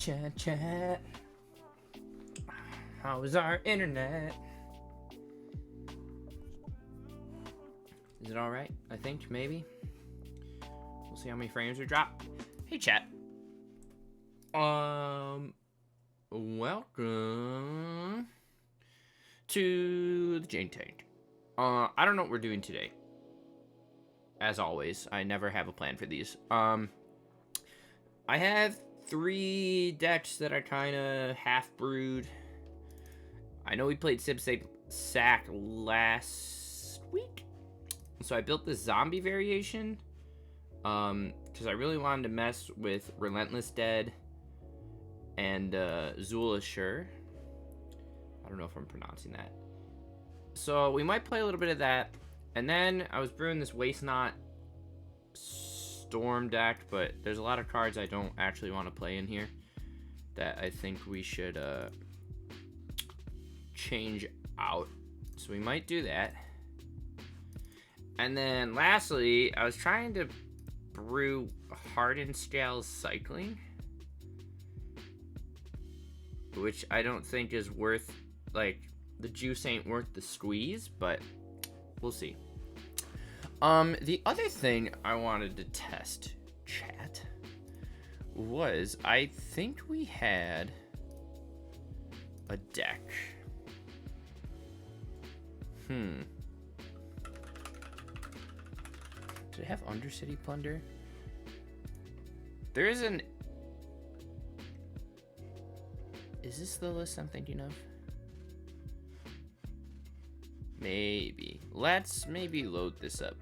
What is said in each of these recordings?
Chat, chat. How is our internet? Is it alright? I think, maybe. We'll see how many frames we drop. Hey, chat. Welcome to the Jank Tank. I don't know what we're doing today. As always, I never have a plan for these. I have 3 decks that are kind of half-brewed. I know we played Sack last week, so I built this zombie variation, because I really wanted to mess with Relentless Dead and Zulashur. I don't know if I'm pronouncing that. So we might play a little bit of that, and then I was brewing this Waste Not Storm deck, but there's a lot of cards I don't actually want to play in here that I think we should change out. So we might do that. And then lastly, I was trying to brew Hardened Scales Cycling, which I don't think is worth, like, the juice ain't worth the squeeze, but we'll see. The other thing I wanted to test, chat, was I think we had a deck. Did it have Undercity Plunder? There is an... Is this the list I'm thinking of? Maybe. Let's maybe load this up.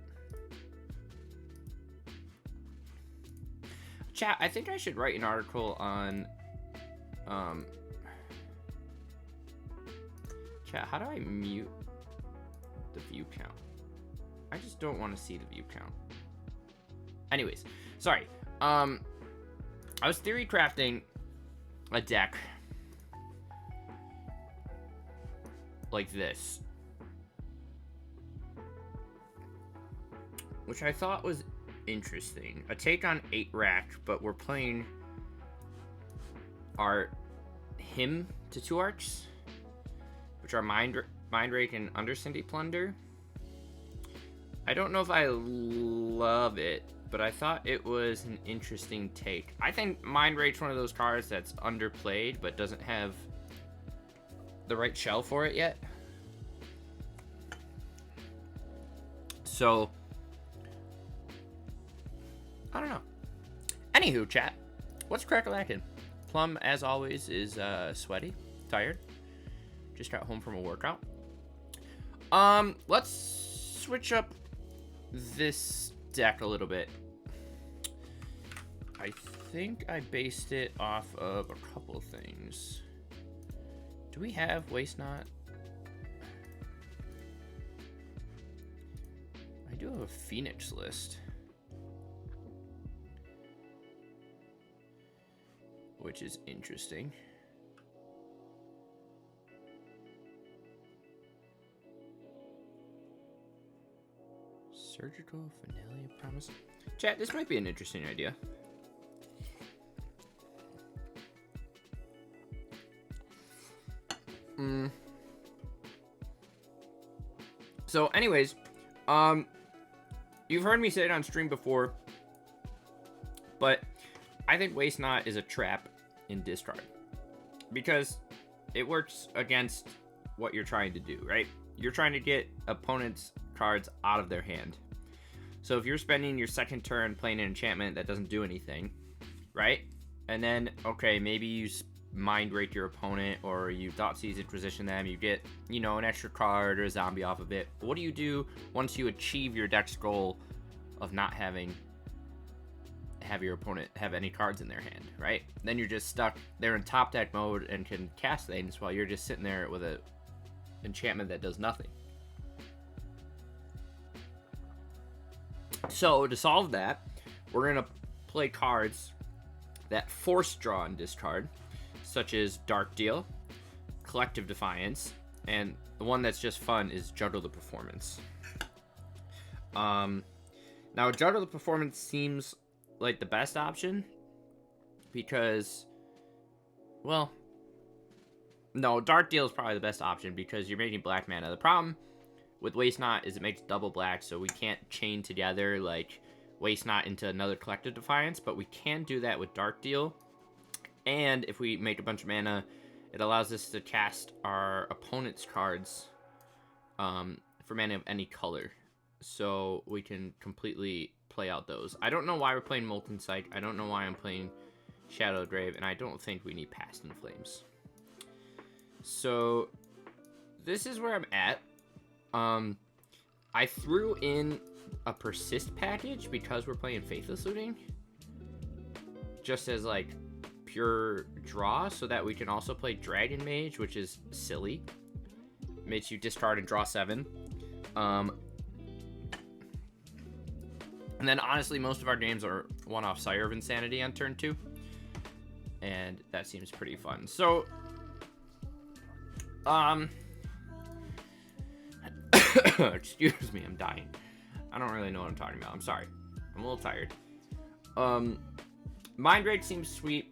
Chat, I think I should write an article on, chat, how do I mute the view count? I just don't want to see the view count. Anyways, sorry. I was theory crafting a deck like this, which I thought was interesting. A take on 8 Rack, but we're playing our him to 2 arcs, which are Mind Rake and Undercity Plunder. I don't know if I love it, but I thought it was an interesting take. I think Mind Rake's one of those cards that's underplayed, but doesn't have the right shell for it yet. So I don't know. Anywho, chat, what's crack-a-lackin'? Plum, as always, is sweaty, tired. Just got home from a workout. Let's switch up this deck a little bit. I think I based it off of a couple of things. Do we have Waste Not? I do have a Phoenix list, which is interesting. Surgical Finalia Promise. Chat, this might be an interesting idea. So anyways, you've heard me say it on stream before, but I think Waste Not is a trap in discard, because it works against what you're trying to do, right? You're trying to get opponents' cards out of their hand. So if you're spending your second turn playing an enchantment that doesn't do anything, right? And then, okay, maybe you Mind Rake your opponent, or you Thoughtseize Inquisition them, you get, you know, an extra card or a zombie off of it. But what do you do once you achieve your deck's goal of not have your opponent have any cards in their hand, right? Then you're just stuck. They're in top deck mode and can cast things while you're just sitting there with a enchantment that does nothing. So to solve that, we're gonna play cards that force draw and discard, such as Dark Deal, Collective Defiance, and the one that's just fun is Juggle the Performance. Now Juggle the Performance seems like the best option because Well, no, Dark Deal is probably the best option because you're making black mana. The problem with Waste Not is it makes double black, so we can't chain together like Waste Not into another Collective Defiance, but we can do that with Dark Deal. And if we make a bunch of mana, it allows us to cast our opponent's cards for mana of any color. So we can completely play out those. I don't know why we're playing Molten Psych. I don't know why I'm playing Shadow Grave, and I don't think we need Past in Flames. So this is where I'm at. I threw in a Persist package because we're playing Faithless Looting, just as like pure draw, so that we can also play Dragon Mage, which is silly. Makes you discard and draw 7. And then honestly, most of our games are one-off Sire of Insanity on turn 2, and that seems pretty fun. So, excuse me, I'm dying. I don't really know what I'm talking about. I'm sorry. I'm a little tired. Mind Break seems sweet.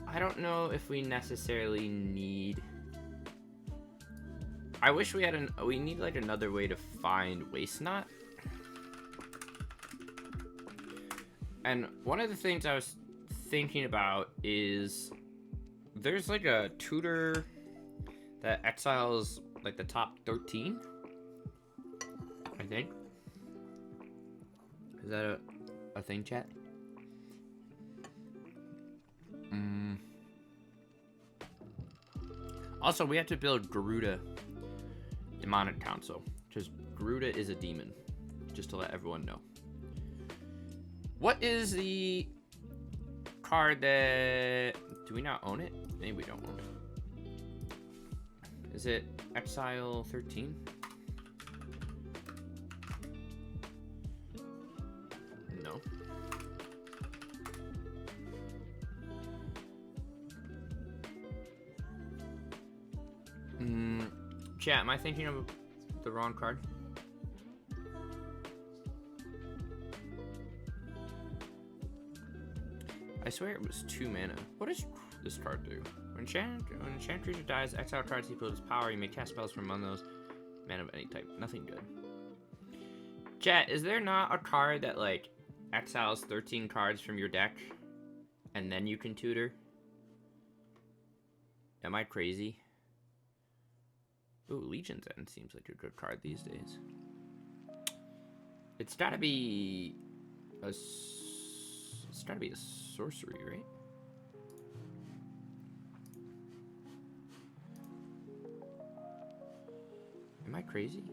I don't know if we necessarily need... I wish we had we need like another way to find Waste Not. And one of the things I was thinking about is there's like a tutor that exiles like the top 13, I think. Is that a thing, chat? Also, we have to build Garuda Demonic Council, because Garuda is a demon, just to let everyone know. What is the card that... Do we not own it? Maybe we don't own it. Is it Exile 13? No. Chat, am I thinking of the wrong card? I swear it was 2 mana. What does this card do? When enchant creature dies, exile cards equal to its power. You may cast spells from among those mana of any type. Nothing good. Chat, is there not a card that like exiles 13 cards from your deck and then you can tutor? Am I crazy? Ooh, Legion's End seems like a good card these days. It's gotta be a sorcery, right? Am I crazy?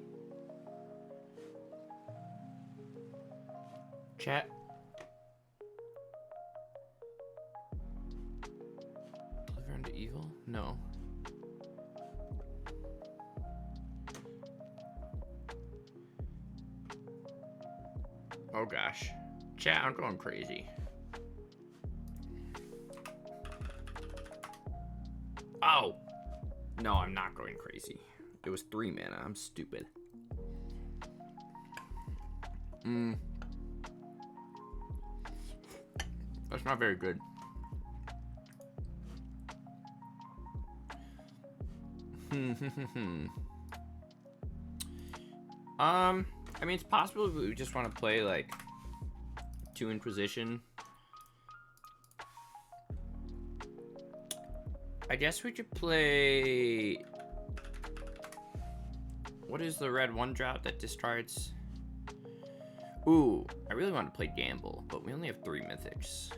Chat. Deliver unto evil? No. Oh gosh. Chat, I'm going crazy. Oh! No, I'm not going crazy. It was 3 mana. I'm stupid. That's not very good. I mean, it's possible we just want to play like 2 Inquisition. I guess we could play... What is the red 1-drop that discards? Ooh, I really want to play Gamble, but we only have 3 mythics.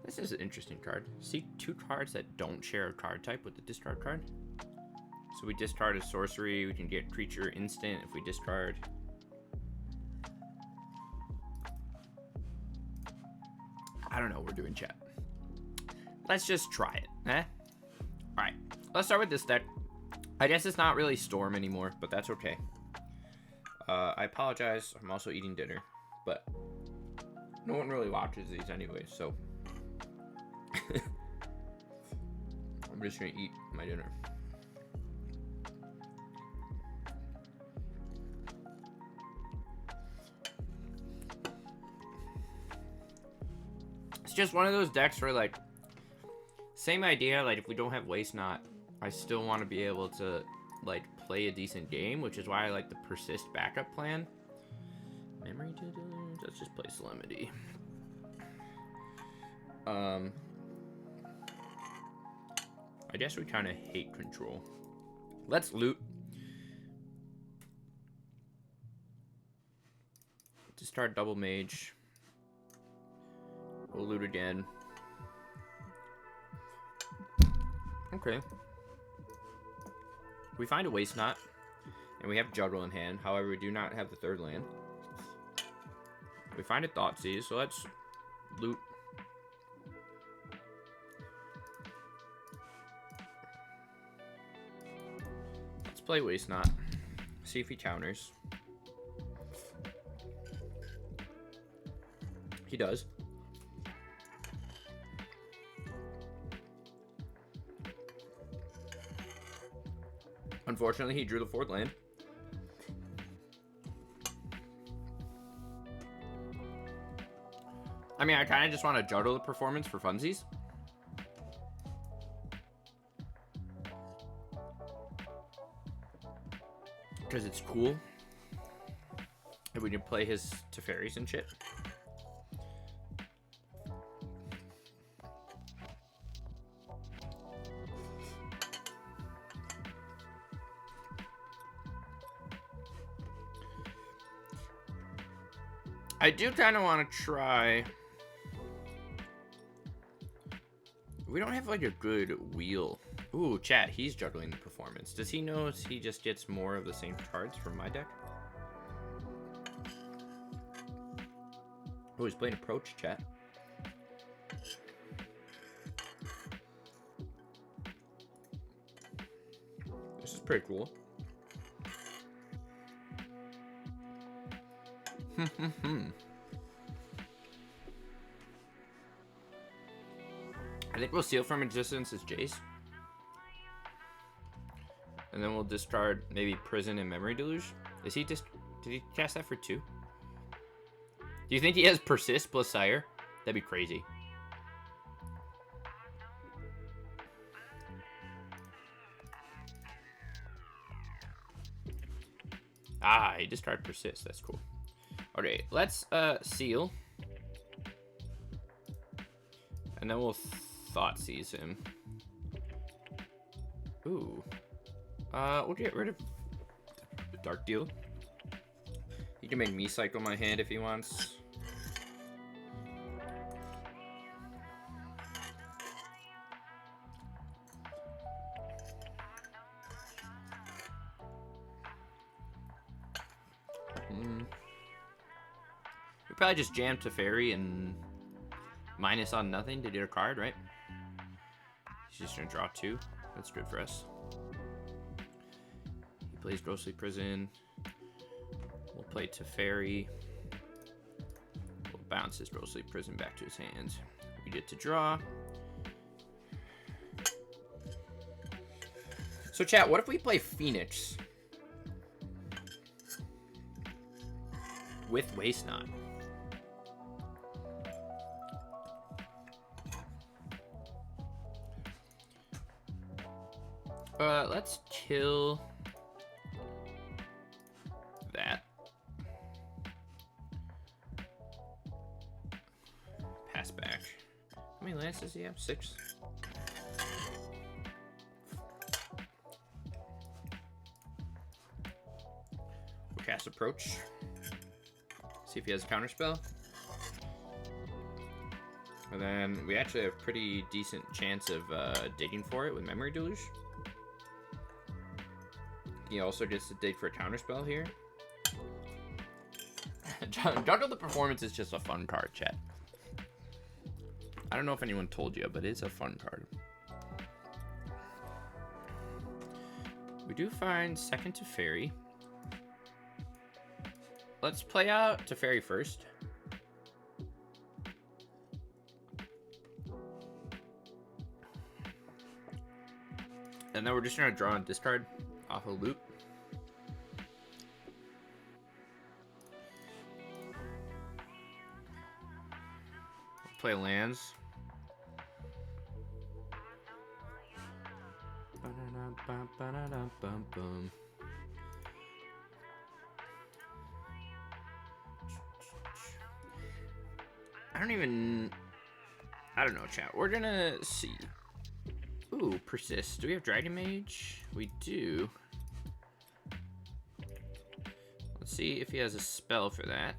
This is an interesting card. See 2 cards that don't share a card type with the discard card. So we discard a sorcery, we can get creature instant if we discard. I don't know what we're doing, chat. Let's just try it, eh? Alright, let's start with this deck. I guess it's not really Storm anymore, but that's okay. I apologize. I'm also eating dinner, but no one really watches these anyway, so I'm just gonna eat my dinner. It's just one of those decks where, like, same idea, like, if we don't have Waste Not, I still want to be able to, like, play a decent game, which is why I like the Persist backup plan. Memory to let's just play Solemnity. I guess we kind of hate control. Let's loot. Discard double mage. We'll loot again. Okay. We find a Waste Not, and we have Juggle in hand. However, we do not have the third land. We find a Thoughtseize, so let's loot. Let's play Waste Not. See if he counters. He does. Unfortunately, he drew the fourth land. I mean, I kind of just want to juggle the performance for funsies. Because it's cool. If we can play his Teferis and shit. I do kind of want to try. We don't have like a good wheel. Ooh, chat, he's juggling the performance. Does he know he just gets more of the same cards from my deck? Oh, he's playing Approach, chat. This is pretty cool. I think we'll Seal from Existence as Jace. And then we'll discard maybe Prison and Memory Deluge. Is he just... Did he cast that for 2? Do you think he has Persist plus Sire? That'd be crazy. Ah, he discarded Persist. That's cool. Okay, let's Seal. And then we'll Thoughtseize him. Ooh. We'll get rid of the Dark Deal. He can make me cycle my hand if he wants. We probably just jam Teferi and minus on nothing to get a card, right? He's just gonna draw 2. That's good for us. He plays Ghostly Prison. We'll play Teferi. We'll bounce his Ghostly Prison back to his hand. We get to draw. So chat, what if we play Phoenix with Waste Not? Let's kill that. Pass back. How many lands does he have? 6. We'll cast Approach. See if he has a counterspell. And then we actually have a pretty decent chance of digging for it with Memory Deluge. He also gets to dig for a counterspell here. Juggle the Performance is just a fun card, chat. I don't know if anyone told you, but it's a fun card. We do find second Teferi. Let's play out Teferi first. And then we're just going to draw and discard off a loop. Play lands. I don't know, chat. We're gonna see. Ooh, persist. Do we have Dragon Mage? We do. Let's see if he has a spell for that.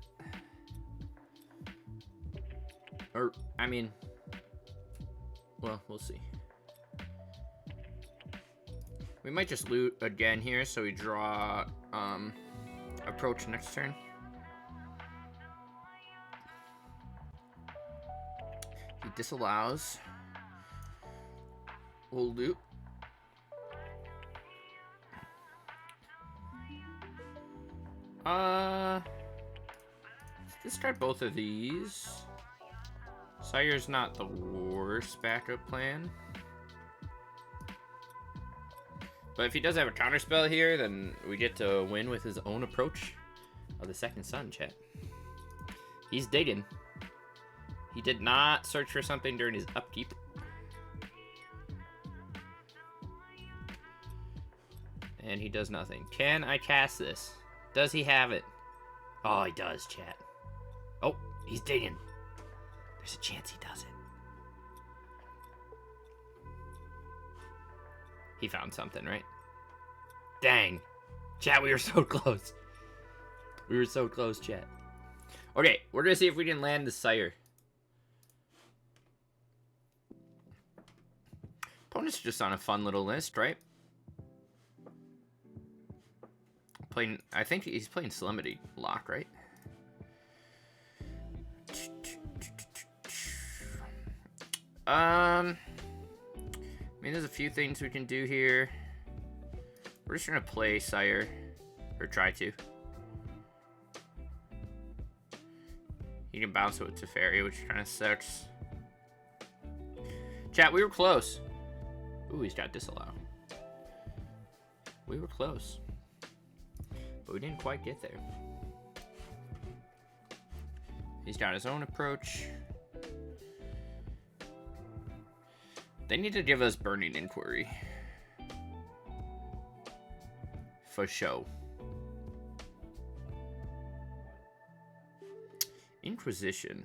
Or, I mean, well, we'll see. We might just loot again here, so we draw approach next turn. He disallows. We'll loot. Let's discard both of these. Sire's not the worst backup plan. But if he does have a counterspell here, then we get to win with his own approach of the second sun, chat. He's digging. He did not search for something during his upkeep. And he does nothing. Can I cast this? Does he have it? Oh, he does, chat. Oh, he's digging. There's a chance he does it. He found something, right? Dang. Chat, we were so close. We were so close, chat. Okay, we're gonna see if we can land the Sire. Opponent's just on a fun little list, right? Playing, I think he's playing Solemnity Lock, right? I mean, there's a few things we can do here. We're just gonna play Sire, or try to. You can bounce it with Teferi, which kind of sucks. Chat, we were close. Ooh, he's got Disallow. We were close, but we didn't quite get there. He's got his own approach. They need to give us Burning Inquiry. For show. Inquisition.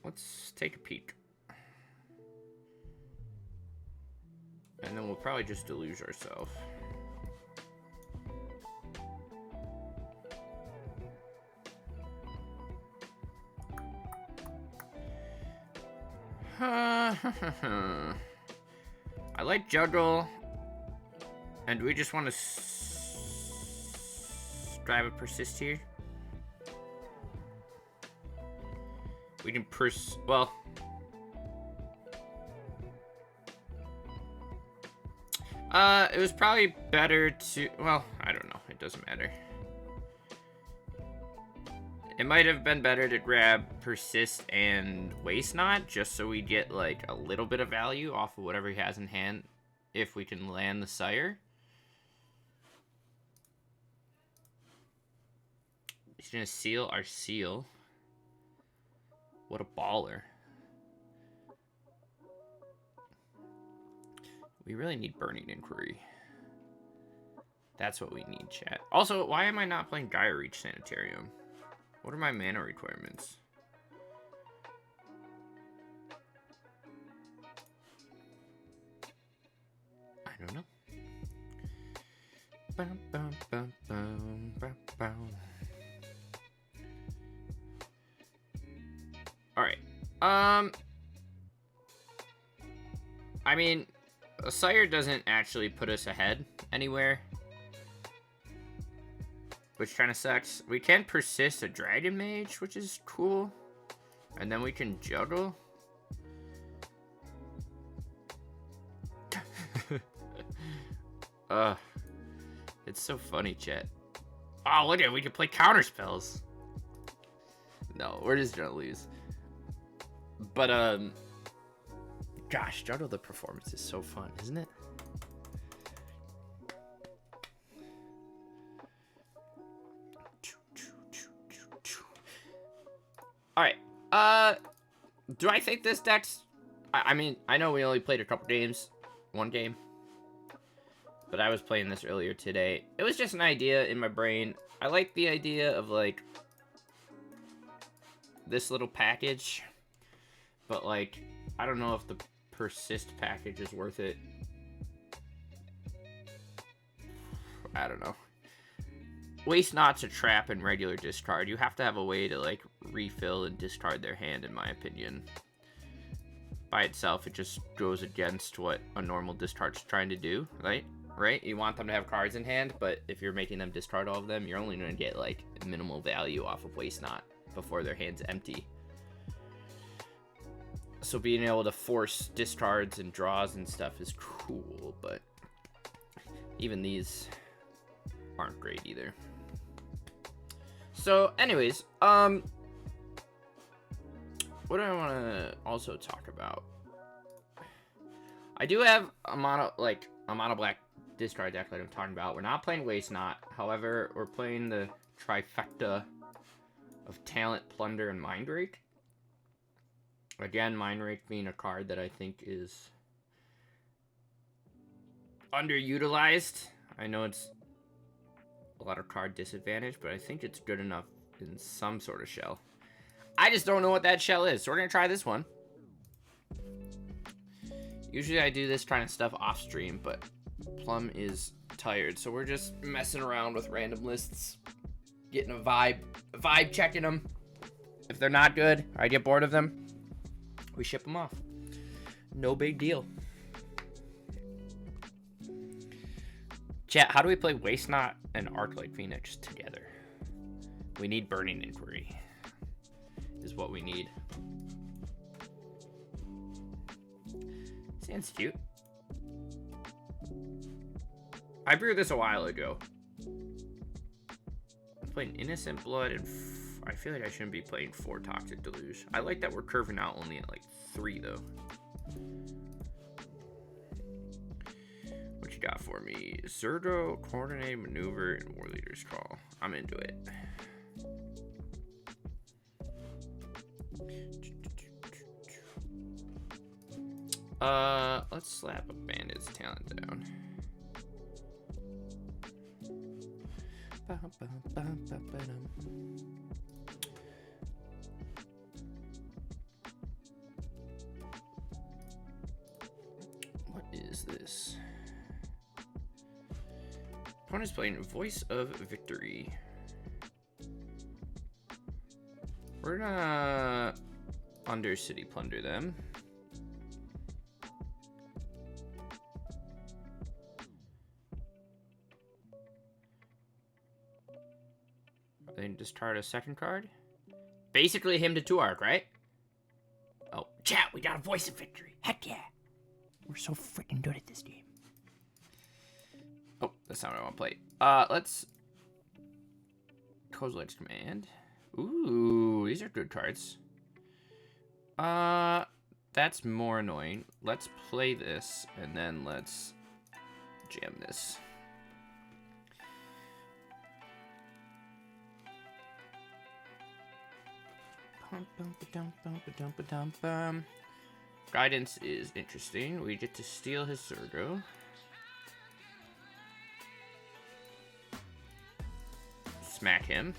Let's take a peek. And then we'll probably just deluge ourselves. I like Juggle, and we just want to grab a Persist here. We can well, it was probably better to, well, I don't know, it doesn't matter. It might have been better to grab Persist and Waste Not, just so we get like a little bit of value off of whatever he has in hand if we can land the Sire. He's gonna seal our seal. What a baller. We really need Burning Inquiry. That's what we need, chat. Also, why am I not playing Gaia Reach Sanitarium? What are my mana requirements? I don't know. Bum, bum, bum, bum, bum, bum. Alright. I mean, a Sire doesn't actually put us ahead anywhere, which kind of sucks. We can persist a Dragon Mage, which is cool. And then we can juggle. Ugh. It's so funny, chat. Oh, look at it. We can play counter spells. No, we're just gonna lose. But, gosh, Juggle the performance is so fun, isn't it? Alright, do I think this deck's... I mean, I know we only played a couple games. One game. But I was playing this earlier today. It was just an idea in my brain. I like the idea of, like, this little package. But, like, I don't know if the persist package is worth it. I don't know. Waste Not's a trap in regular discard. You have to have a way to, like, refill and discard their hand, in my opinion. By itself, it just goes against what a normal discard's trying to do, right? Right? You want them to have cards in hand, but if you're making them discard all of them, you're only going to get, like, minimal value off of Waste Not before their hand's empty. So being able to force discards and draws and stuff is cool, but even these aren't great either. So, anyways, what do I want to also talk about? I do have a mono black discard deck like I'm talking about. We're not playing Waste Not. However, we're playing the trifecta of Talent, Plunder, and Mind Rake. Again, Mind Rake being a card that I think is underutilized. I know it's a lot of card disadvantage, but I think it's good enough in some sort of shell. I just don't know what that shell is, so we're gonna try this one. Usually I do this kind of stuff off stream, but Plum is tired, so we're just messing around with random lists, getting a vibe checking them. If they're not good, or I get bored of them, we ship them off. No big deal. Chat, how do we play Waste Not and Arclight Phoenix together? We need Burning Inquiry. Is what we need. Sounds cute. I brewed this a while ago. I'm playing Innocent Blood and I feel like I shouldn't be playing 4 Toxic Deluge. I like that we're curving out only at like 3 though. What you got for me? Zergo, Coordinated Maneuver, and War Leader's Call. I'm into it. Let's slap a Bandit's Talent down. What is this? Opponent's playing Voice of Victory. We're gonna Undercity Plunder them. Then discard a second card. Basically him to 2 arc, right? Oh, chat, we got a Voice of Victory. Heck yeah. We're so freaking good at this game. Oh, that's not what I want to play. Let's Kozilek's Command. Ooh, these are good cards. That's more annoying. Let's play this, and then let's jam this. Guidance is interesting. We get to steal his Zergo. Smack him.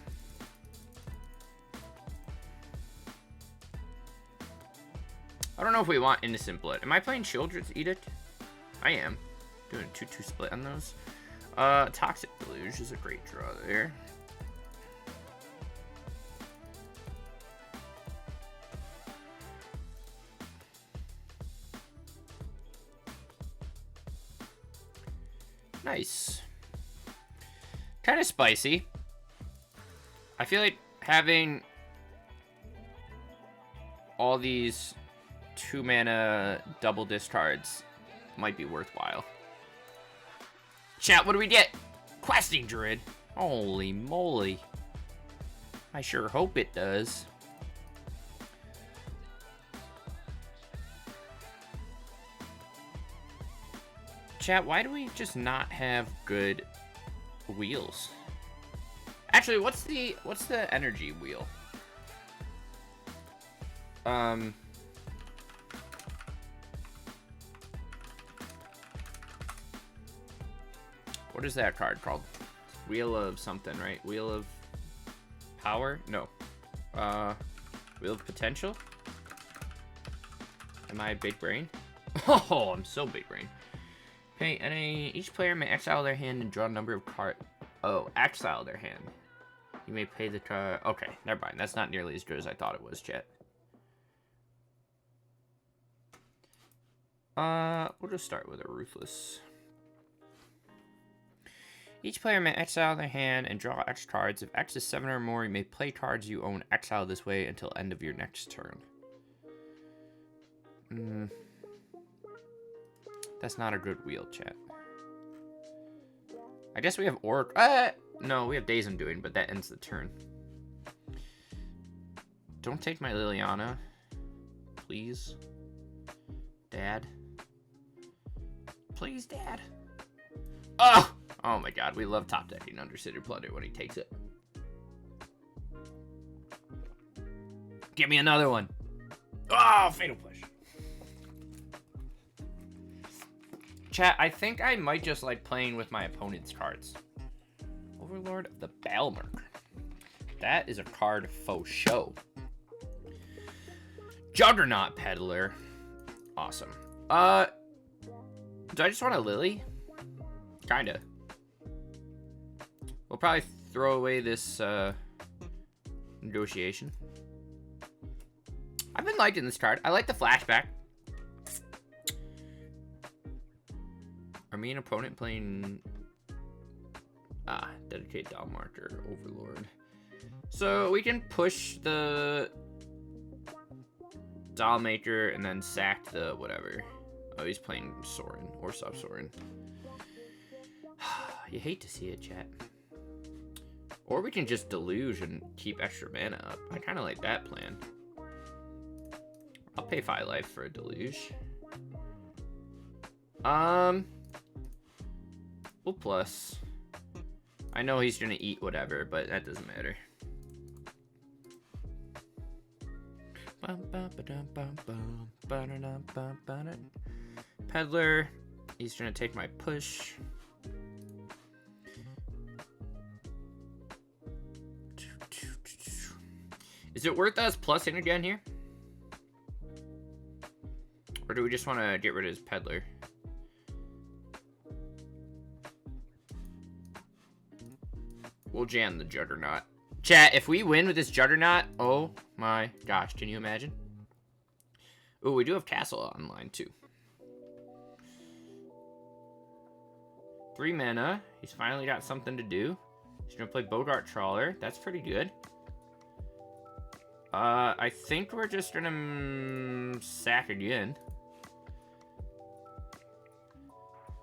I don't know if we want Innocent Blood. Am I playing Children's Edict? I am. Doing a 2-2 split on those. Toxic Deluge is a great draw there. Nice. Kind of spicy. I feel like having all these 2 mana double discards might be worthwhile. Chat, what do we get? Questing Druid. Holy moly. I sure hope it does. Chat, why do we just not have good wheels? Actually, what's the energy wheel? What is that card called? Wheel of something, right? Wheel of power? No. Wheel of potential? Am I big brain? Oh, I'm so big brain. Okay, each player may exile their hand and draw a number of cards. Oh, exile their hand. You may pay the card. Okay, never mind. That's not nearly as good as I thought it was, chat. We'll just start with a Ruthless. Each player may exile their hand and draw X cards. If X is 7 or more, you may play cards you own exile this way until end of your next turn. That's not a good wheel, chat. I guess we have no, we have Days Undoing, but that ends the turn. Don't take my Liliana. Please. Dad. Please, Dad. Oh! Oh my god, we love top decking Undercity Plunder when he takes it. Give me another one. Oh, Fatal Push. Chat, I think I might just like playing with my opponent's cards. Overlord of the Balmerk. That is a card faux show. Juggernaut Peddler. Awesome. Do I just want a Lily? Kinda. We'll probably throw away this negotiation. I've been liking this card. I like the flashback. Are me and opponent playing... Dedicate Doll Marker, Overlord. So we can push the Doll Maker and then sack the whatever. Oh, he's playing Sorin or Sub Sorin. You hate to see it, chat. Or we can just deluge and keep extra mana up. I kind of like that plan. I'll pay 5 life for a deluge. We'll plus. I know he's gonna eat whatever, but that doesn't matter. Peddler, he's gonna take my push. Is it worth us plussing again here? Or do we just want to get rid of his Peddler? We'll jam the Juggernaut. Chat, if we win with this Juggernaut, oh my gosh, can you imagine? Ooh, we do have Castle online too. 3 mana. He's finally got something to do. He's gonna play Bogart Trawler. That's pretty good. I think we're just gonna sack again.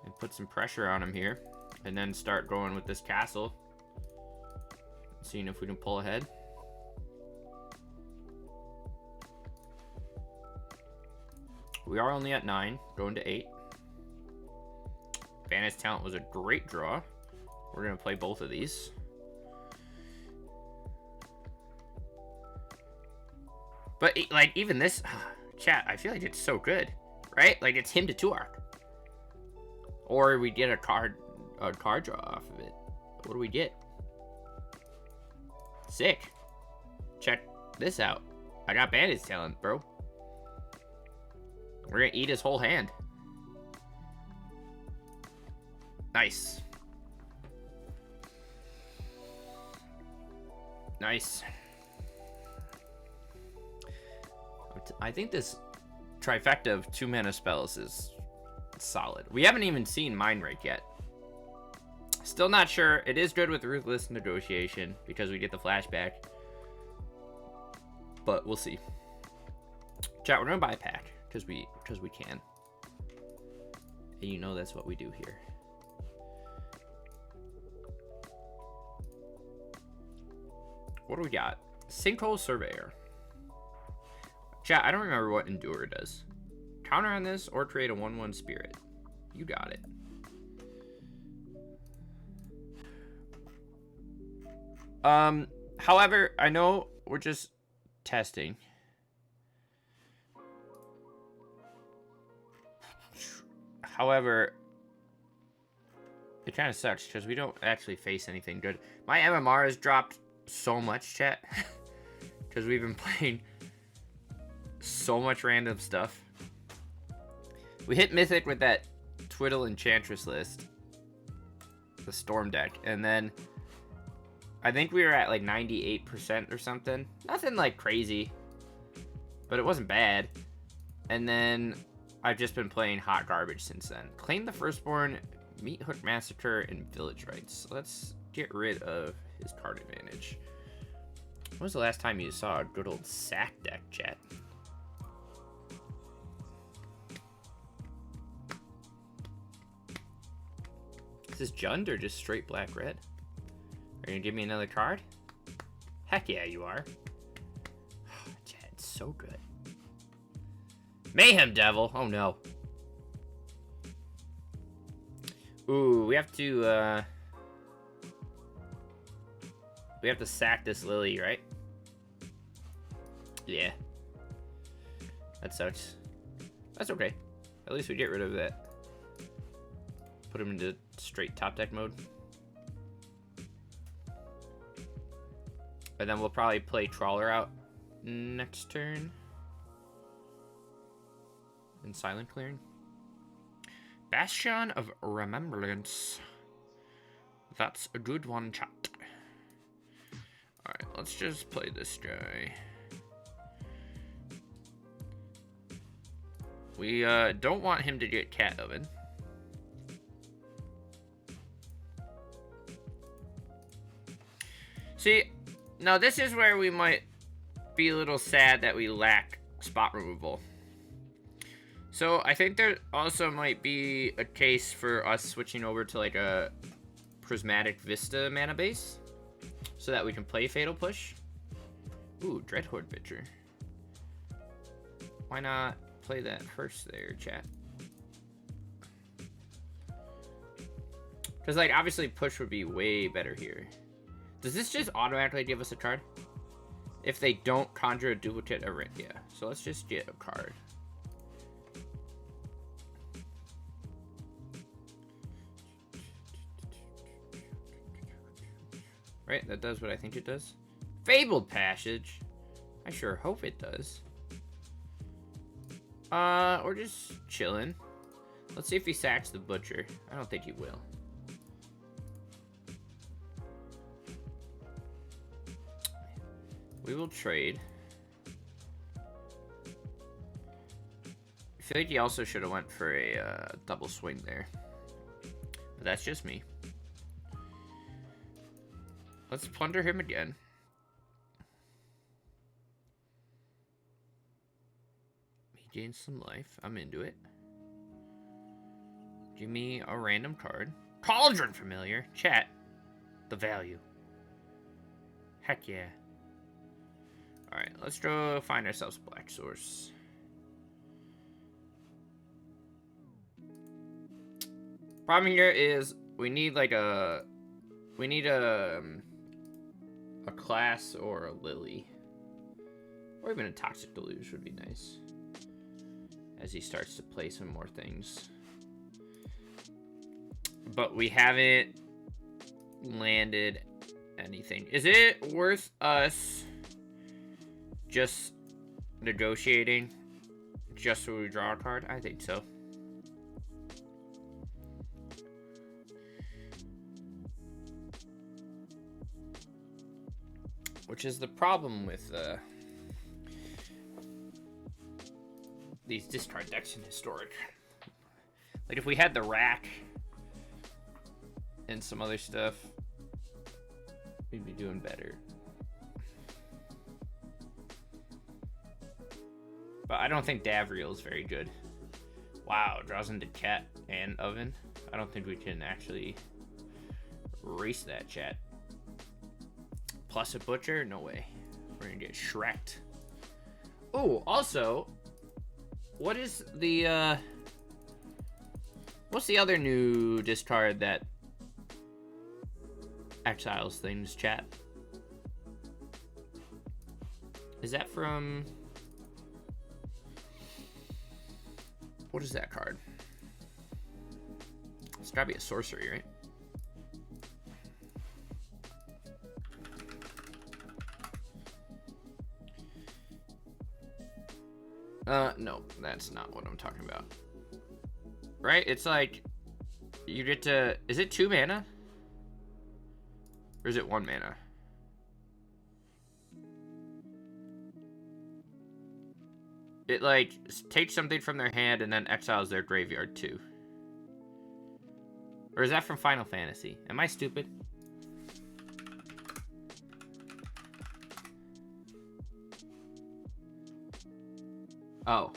And put some pressure on him here. And then start going with this castle. Seeing if we can pull ahead. We are only at 9, going to 8. Vanna's Talent was a great draw. We're gonna play both of these. But like even this chat, I feel like it's so good, right? Like it's him to 2-arc, or we get a card draw off of it. What do we get? Sick. Check this out. I got Bandit's Talent, bro. We're gonna eat his whole hand. Nice. Nice. I think this trifecta of 2 mana spells is solid. We haven't even seen Mind Rake yet. Still not sure. It is good with Ruthless Negotiation because we get the flashback. But we'll see. Chat, we're gonna buy a pack because we can. And you know that's what we do here. What do we got? Sinkhole Surveyor. Chat, I don't remember what Endure does. Counter on this or create a 1/1 Spirit. You got it. However, I know we're just testing. However, it kind of sucks because we don't actually face anything good. My MMR has dropped so much, chat, because we've been playing so much random stuff. We hit Mythic with that Twiddle Enchantress list, the Storm deck, and then I think we were at like 98% or something. Nothing like crazy, but it wasn't bad. And then I've just been playing hot garbage since then. Claim the Firstborn, Meat Hook Massacre, and Village Rites. Let's get rid of his card advantage. When was the last time you saw a good old sack deck, chat? Is this Jund or just straight black-red? Are you gonna give me another card? Heck yeah, you are. Chat, it's so good. Mayhem Devil! Oh no. Ooh, we have to sack this Lily, right? Yeah. That sucks. That's okay. At least we get rid of that. Put him into straight top deck mode. And then we'll probably play Trawler out next turn. And Silent Clearing. Bastion of Remembrance. That's a good one, chat. Alright, let's just play this guy. We don't want him to get Cat Oven. See, now this is where we might be a little sad that we lack spot removal. So I think there also might be a case for us switching over to like a Prismatic Vista mana base so that we can play Fatal Push. Ooh, Dreadhorde Pitcher. Why not play that first there, chat? Because like obviously push would be way better here. Does this just automatically give us a card? If they don't conjure a duplicate of it, yeah. So let's just get a card. Right, that does what I think it does. Fabled Passage. I sure hope it does. We're just chilling. Let's see if he sacks the Butcher. I don't think he will. We will trade. I feel like he also should have went for a double swing there. But that's just me. Let's plunder him again. He gains some life. I'm into it. Give me a random card. Cauldron Familiar. Chat. The value. Heck yeah. Alright, let's go find ourselves a Black Source. Problem here is we need like a class or a Lily. Or even a Toxic Deluge would be nice. As he starts to play some more things. But we haven't landed anything. Is it worth us just negotiating just so we draw a card? I think so. Which is the problem with these discard decks in Historic. Like if we had the rack and some other stuff, we'd be doing better. But I don't think Davriel is very good. Wow, draws into Cat and Oven. I don't think we can actually erase that, chat. plus a butcher? No way. We're gonna get shreked. Oh, also, what is the what's the other new discard that exiles things, chat? Is that from... What is that card? It's gotta be a sorcery, right? No, that's not what I'm talking about. Right? It's like, you get to... Is it 2 mana? Or is it 1 mana? It, like, takes something from their hand and then exiles their graveyard, too. Or is that from Final Fantasy? Am I stupid? Oh.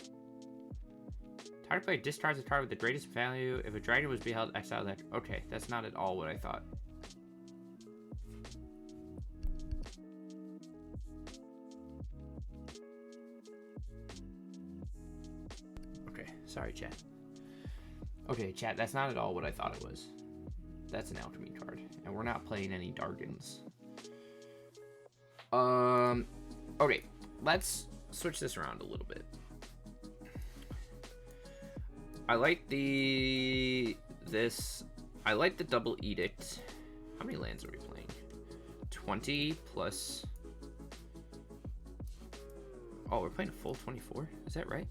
Target player discards a card with the greatest value. If a dragon was beheld, exile that. Okay, that's not at all what I thought. Okay, sorry, chat. Okay, chat, that's not at all what I thought it was. That's an alchemy card, and we're not playing any Dargans. Okay, let's switch this around a little bit. I like I like the double edict. How many lands are we playing? 20 plus... Oh, we're playing a full 24? Is that right?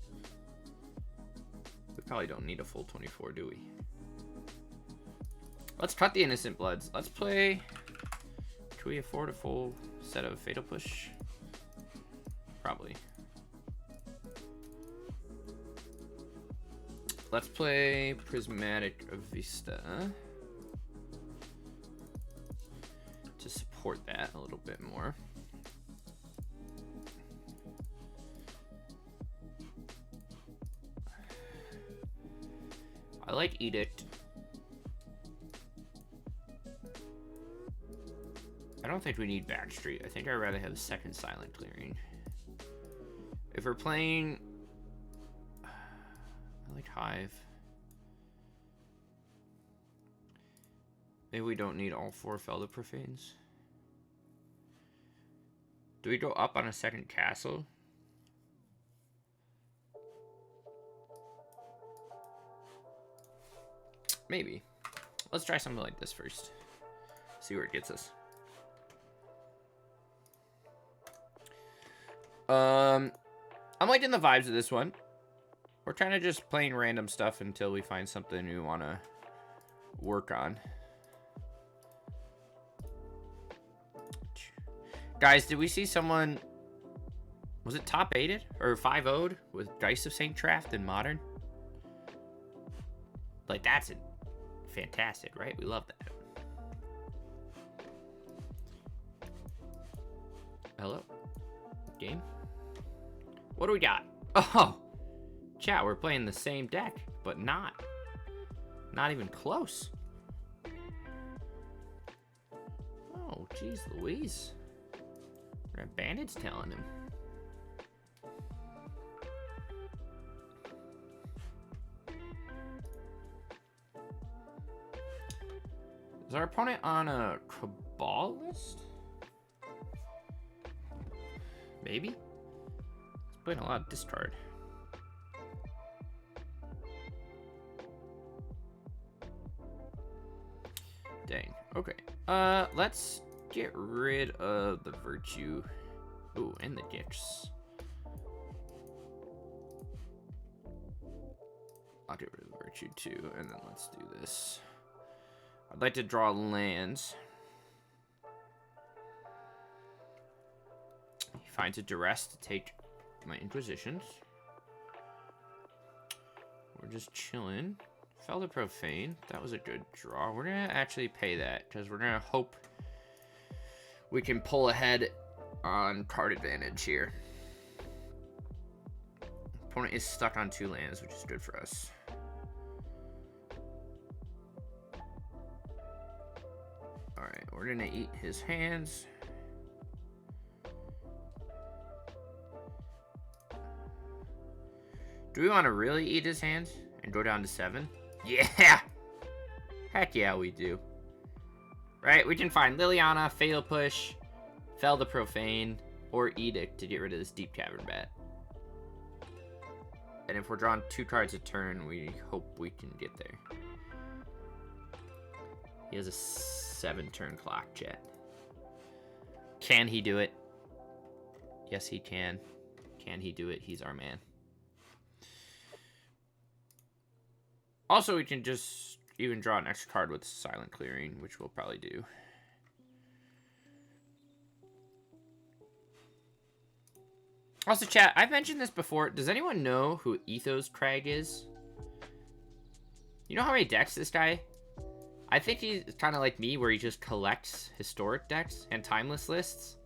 We probably don't need a full 24, do we? Let's cut the Innocent Bloods. Let's play... Can we afford a full set of Fatal Push? Probably. Let's play Prismatic Vista to support that a little bit more. I like Edict. I don't think we need Backstreet. I think I'd rather have a second Silent Clearing. If we're playing... I like Hive. Maybe we don't need all 4 Felder Profanes. Do we go up on a second castle? Maybe. Let's try something like this first. See where it gets us. I'm liking the vibes of this one. We're kind of just playing random stuff until we find something we want to work on. Guys, did we see someone... Was it top 8'd or 5-0'd with Dice of St. Traft in Modern? Like, that's fantastic, right? We love that. Hello? Game? What do we got? Oh! Chat, we're playing the same deck, but not even close. Oh, jeez Louise. Red Bandit's telling him. Is our opponent on a Cabal list? Maybe? He's playing a lot of discard. Dang. Okay. Let's get rid of the Virtue. Ooh, and the gifts. I'll get rid of the Virtue too, and then let's do this. I'd like to draw lands. He finds a duress to take my Inquisitions. We're just chilling. Felder Profane. That was a good draw. We're going to actually pay that because we're going to hope we can pull ahead on card advantage here. Opponent is stuck on 2 lands, which is good for us. Alright, we're going to eat his hands. Do we want to really eat his hand and go down to 7? Yeah! Heck yeah, we do. Right, we can find Liliana, Fatal Push, Fell the Profane, or Edict to get rid of this Deep Cavern Bat. And if we're drawing 2 cards a turn, we hope we can get there. He has a 7-turn clock, chat. Can he do it? Yes, he can. Can he do it? He's our man. Also, we can just even draw an extra card with Silent Clearing, which we'll probably do. Also, chat, I've mentioned this before. Does anyone know who Ethos Crag is? You know how many decks this guy? I think he's kind of like me, where he just collects historic decks and timeless lists.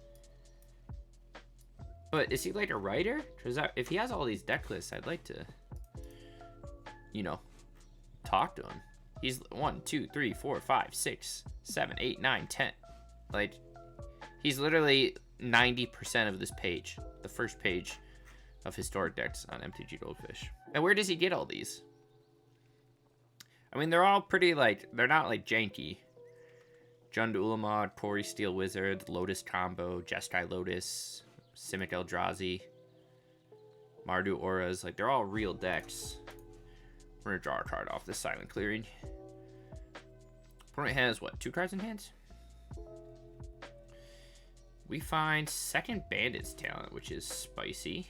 But is he like a writer? Because if he has all these deck lists, I'd like to, you know, talk to him. He's 1, 2, 3, 4, 5, 6, 7, 8, 9, 10. Like, he's literally 90% of this page, the first page of historic decks on MTG Goldfish. And where does he get all these? I mean, they're all pretty, like, they're not, like, janky. Jund Ulamog, Pori Steel Wizard, Lotus Combo, Jeskai Lotus, Simic Eldrazi, Mardu Auras. Like, they're all real decks. We're gonna draw a card off this Silent Clearing. Opponent has, what, 2 cards in hand? We find second Bandit's Talent, which is spicy.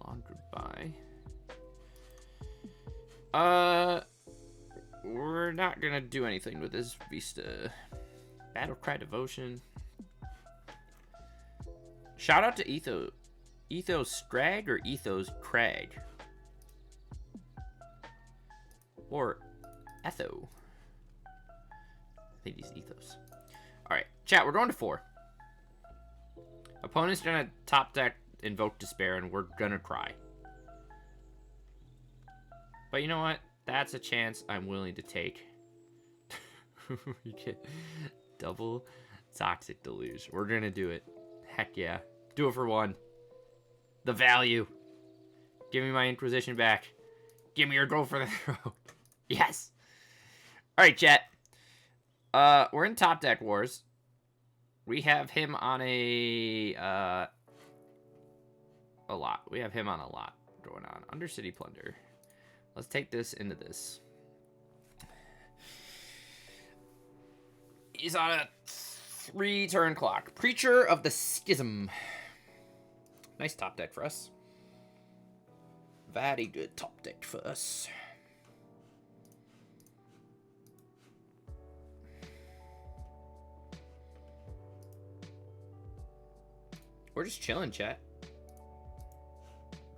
Long Goodbye. We're not gonna do anything with this Vista. Battlecry Devotion. Shout out to Ethos Scrag or Ethos Crag? Or Etho. I think he's Ethos. Alright, chat, we're going to 4. Opponent's gonna top deck Invoke Despair, and we're gonna cry. But you know what? That's a chance I'm willing to take. We get double Toxic Deluge. We're gonna do it. Heck yeah. Do it for 1. The value. Give me my Inquisition back. Give me your goal for the throat. Yes. Alright, chat. We're in Top Deck Wars. We have him on a lot. We have him on a lot going on. Undercity Plunder. Let's take this into this. He's on a 3-turn clock. Preacher of the Schism. Nice top deck for us. Very good top deck for us. We're just chilling, chat.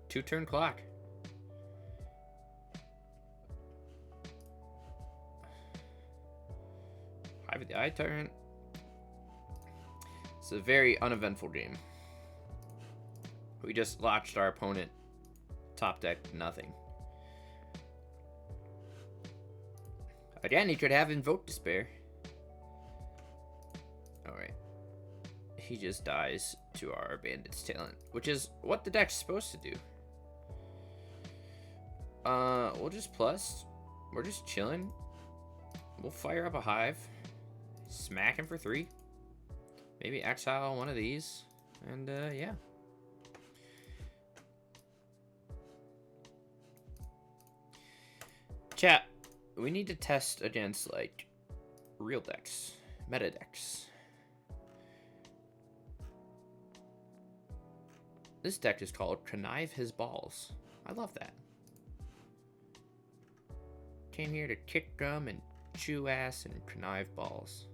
2-turn clock. Hive of the Eye Tyrant. It's a very uneventful game. We just launched our opponent top deck nothing. Again, he could have Invoke Despair. Alright. He just dies to our Bandit's Talent, which is what the deck's supposed to do. We'll just plus. We're just chilling. We'll fire up a Hive. Smack him for 3. Maybe exile one of these. And, yeah. Chat, we need to test against, like, real decks. Meta decks. This deck is called Connive His Balls. I love that. Came here to kick gum and chew ass and connive balls.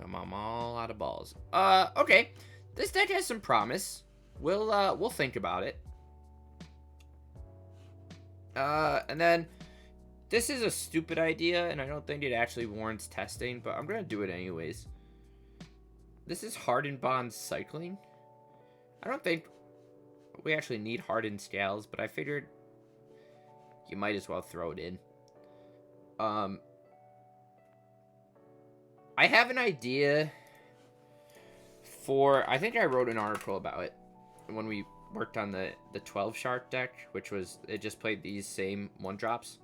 I'm all out of balls. Okay. This deck has some promise. We'll think about it. And then this is a stupid idea, and I don't think it actually warrants testing, but I'm gonna do it anyways. This is Hardened Bond Cycling. I don't think we actually need Hardened Scales, but I figured you might as well throw it in. I have an idea for, I think I wrote an article about it when we worked on the 12 shark deck, which was, it just played these same 1-drops.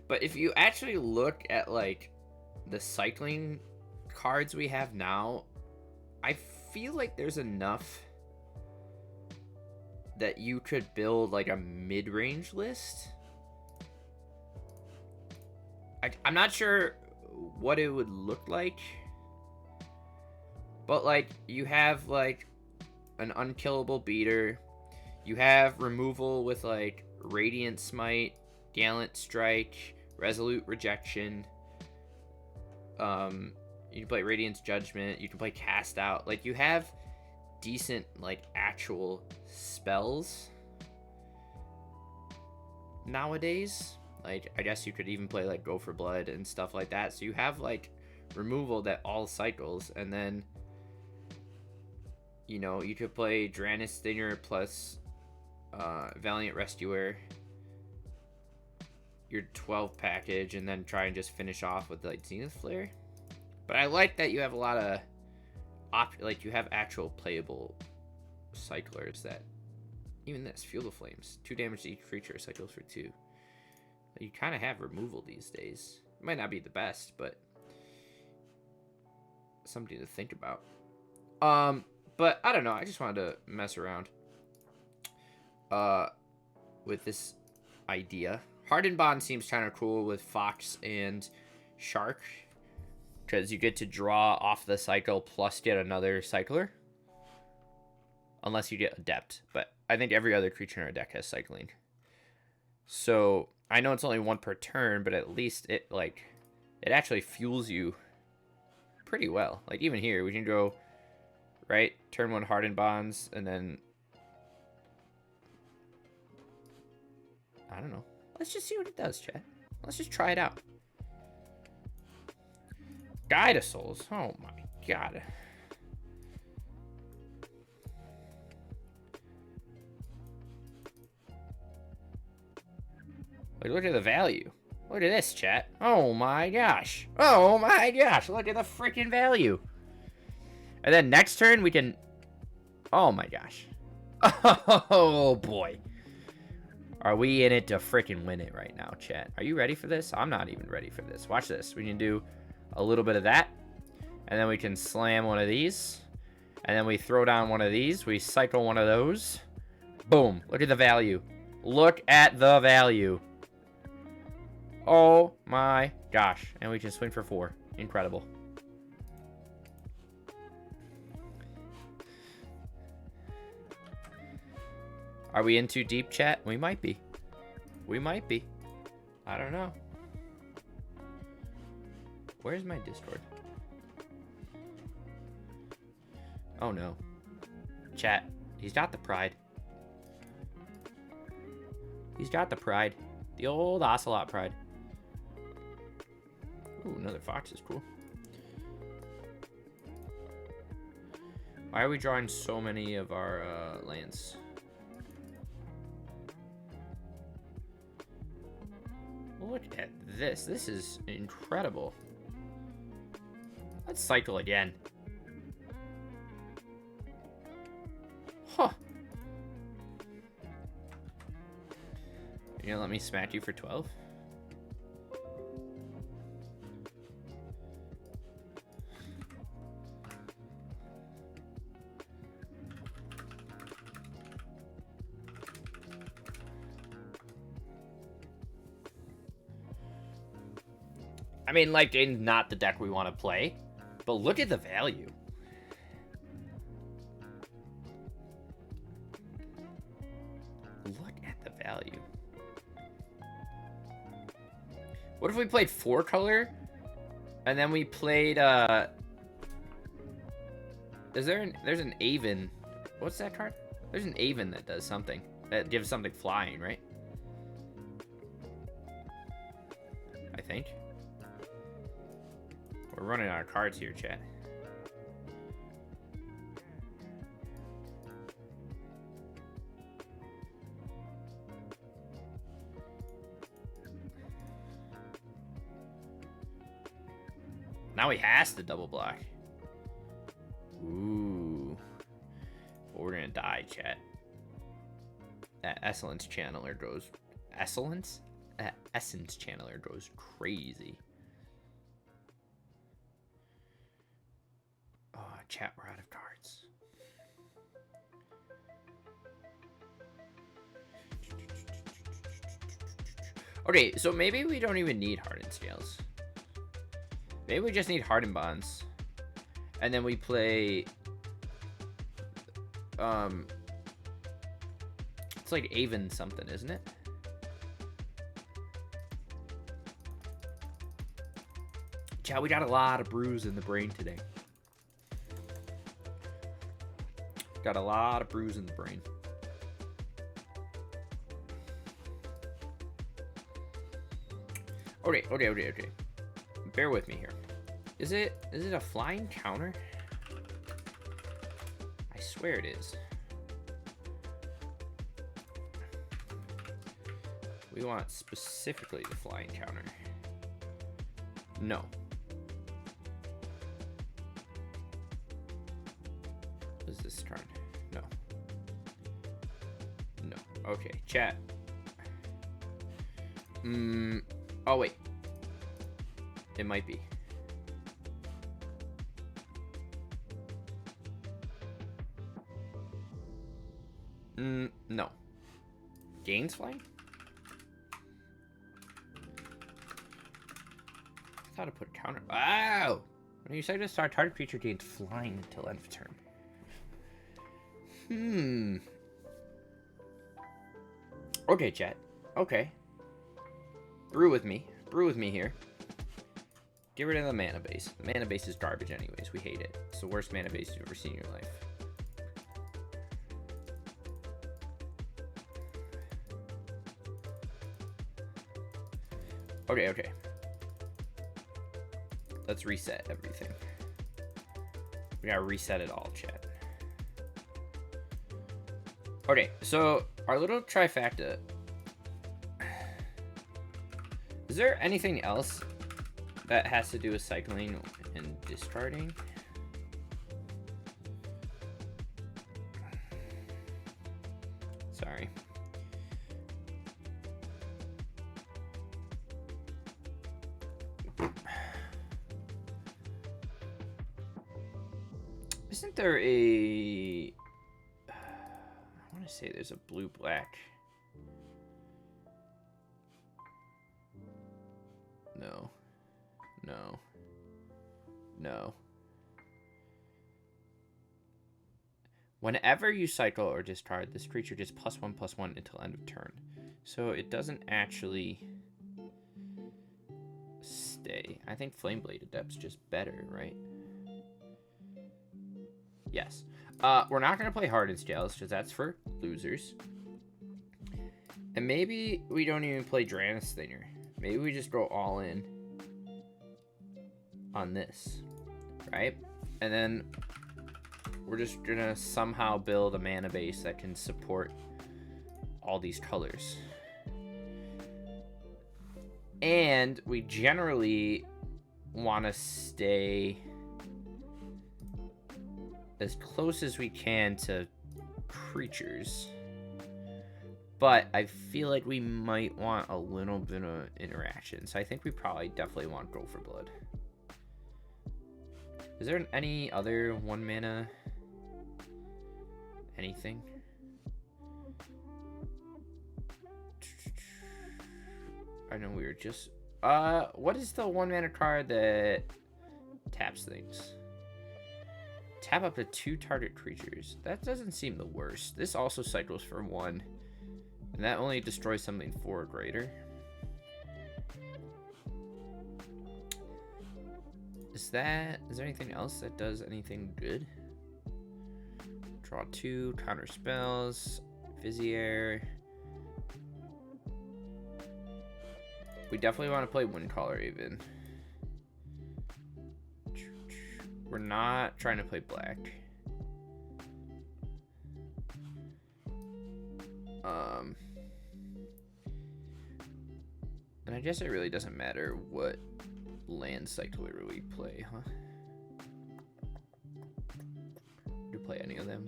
But if you actually look at like the cycling cards we have now, I feel like there's enough that you could build like a mid-range list. I'm not sure what it would look like, but like you have like an unkillable beater, you have removal with like Radiant Smite, Gallant Strike, Resolute Rejection, you can play Radiant's Judgment, you can play Cast Out. Like you have decent like actual spells nowadays. Like I guess you could even play like Go for Blood and stuff like that. So you have like removal that all cycles, and then you know you could play Dranis Stinger plus Valiant Rescuer, your 12 package, and then try and just finish off with like Zenith Flare. But I like that you have a lot of like you have actual playable cyclers that, even this Fuel the Flames, 2 damage to each creature, cycles for 2. You kind of have removal these days. It might not be the best, but something to think about. But I don't know. I just wanted to mess around with this idea. Hardened Bond seems kind of cool with Fox and Shark, because you get to draw off the cycle plus get another cycler. Unless you get Adept. But I think every other creature in our deck has cycling. So I know it's only 1 per turn, but at least it actually fuels you pretty well. Like even here, we can go right, turn 1 Hardened Bonds, and then I don't know. Let's just see what it does, chat. Let's just try it out. Guide of Souls. Oh my god. Like, look at the value. Look at this, chat. Oh my gosh. Oh my gosh. Look at the freaking value. And then next turn we can... Oh my gosh. Oh boy. Are we in it to freaking win it right now, chat? Are you ready for this? I'm not even ready for this. Watch this. We can do a little bit of that. And then we can slam one of these. And then we throw down one of these. We cycle one of those. Boom. Look at the value. Look at the value. Oh my gosh. And we can swing for 4. Incredible. Are we in too deep, chat? We might be. We might be. I don't know. Where's my Discord? Oh no. Chat. He's got the pride. He's got the pride. The old Ocelot pride. Ooh, another fox is cool. Why are we drawing so many of our lands? Look at this. This is incredible. Let's cycle again. Huh. You gonna let me smack you for 12? I mean, like, not the deck we want to play, but look at the value. Look at the value. What if we played 4-color, and then we played, there's an Aven. What's that card? There's an Aven that does something. That gives something flying, right? I think. We're running out of cards here, chat. Now he has to double block. Ooh. Well, we're gonna die, chat. That Essence Channeler goes... Essence? Essence Channeler goes crazy. Oh, chat, we're out of cards. Okay, so maybe we don't even need Hardened Scales. Maybe we just need Hardened Bonds. And then we play... It's like Avon something, isn't it? Chat, we got a lot of brews in the brain today. Got a lot of brews in the brain. Okay. Bear with me here. Is it a flying counter? I swear it is. We want specifically the flying counter. No. What is this turn? No. No. Okay, chat. Oh, wait. It might be. No. Gains flying? I thought I put a counter. Wow! When you say to start, target creature gains flying until end of turn. Okay, chat. Okay. Brew with me here. Get rid of the mana base. The mana base is garbage anyways. We hate it. It's the worst mana base you've ever seen in your life. Okay. Let's reset everything. We gotta reset it all, chat. Okay, so our little trifecta. Is there anything else that has to do with cycling and discarding? Sorry. Isn't there a... I want to say there's a blue-black. No. Whenever you cycle or discard, this creature gets +1/+1 until end of turn. So it doesn't actually stay. I think Flameblade Adept's just better, right? Yes. We're not going to play Hardened Scales because that's for losers. And maybe we don't even play Dranis Stinger. Maybe we just go all in on this, right? And then we're just gonna somehow build a mana base that can support all these colors. And we generally want to stay as close as we can to creatures. But I feel like we might want a little bit of interaction. So I think we probably definitely want Go for Blood. Is there any other 1 mana anything? I know we were just... what is the 1 mana card that taps things? Tap up to 2 target creatures. That doesn't seem the worst. This also cycles for 1. And that only destroys something 4 or greater. Is there anything else that does anything good? Draw 2, counter spells, Vizier. We definitely want to play Windcaller even. We're not trying to play black. And I guess it really doesn't matter what land cycler do we play, huh? Do play any of them?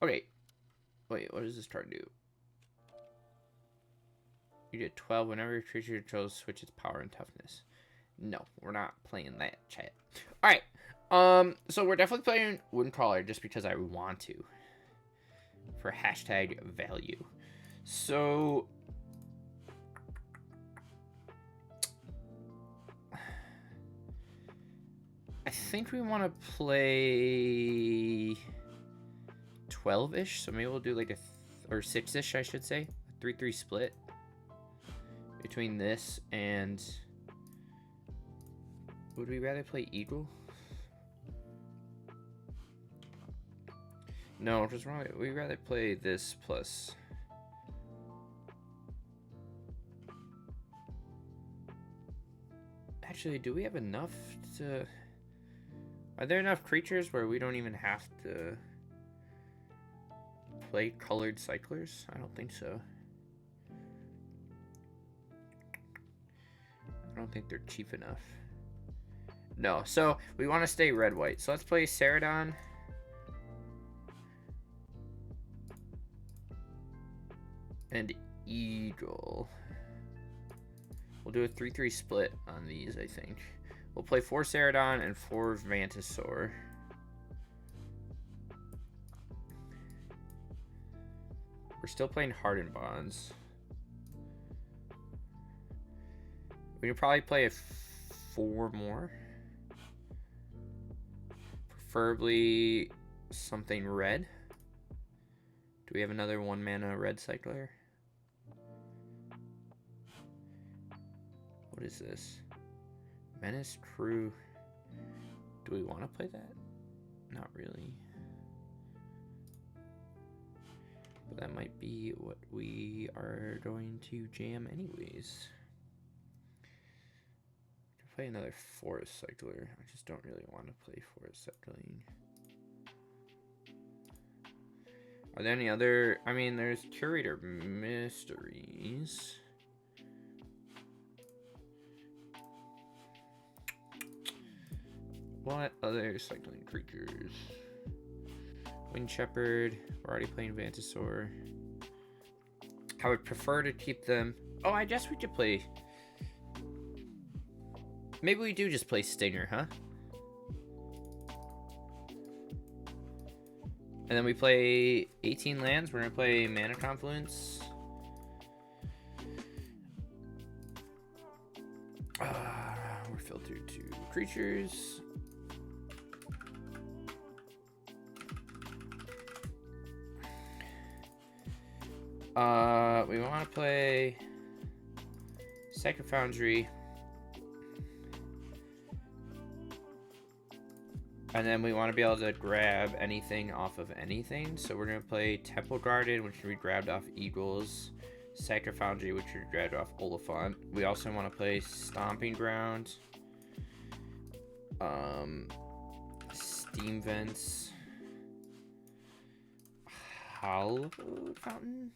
Okay. Wait, what does this card do? You get 12 whenever your creature controls switch its power and toughness. No, we're not playing that, chat. Alright. So we're definitely playing Woodencrawler just because I want to. For hashtag value. So I think we want to play 12-ish, so maybe we'll do like or 6-ish, I should say. A 3-3 split between this and... Would we rather play Eagle? No, just wrong. We'd rather play this plus... Actually, do we have enough to... Are there enough creatures where we don't even have to play colored cyclers? I don't think so. I don't think they're cheap enough. No, so we want to stay red-white. So let's play Ceradon. And Eagle. We'll do a 3-3 split on these, I think. We'll play 4 Ceradon and 4 Vantasaur. We're still playing Hardened Bonds. We could probably play 4 more. Preferably something red. Do we have another 1-mana red cycler? What is this? Menace Crew. Do we want to play that? Not really. But that might be what we are going to jam anyways. Play another Forest Cycler. I just don't really want to play Forest Cycling. Are there any other... I mean, there's Curator Mysteries. What other cycling creatures? Winged Shepherd. We're already playing Vantasaur. I would prefer to keep them... Oh, I guess we could play... Maybe we do just play Stinger, huh? And then we play 18 lands. We're going to play Mana Confluence. We're filtered to creatures. We want to play Sacred Foundry. And then we want to be able to grab anything off of anything. So we're going to play Temple Garden, which we grabbed off Eagles. Sacred Foundry, which we grabbed off Oliphant. We also want to play Stomping Ground. Steam Vents. Hallowed Fountain.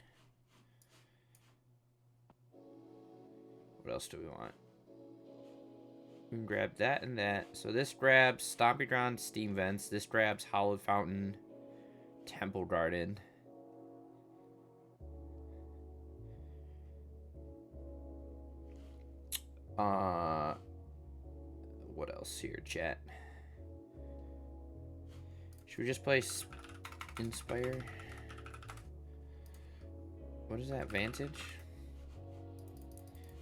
What else do we want? We can grab that and that. So this grabs Stomping Ground, Steam Vents. This grabs Hallowed Fountain, Temple Garden. What else here, chat? Should we just play Inspire? What is that? Vantage?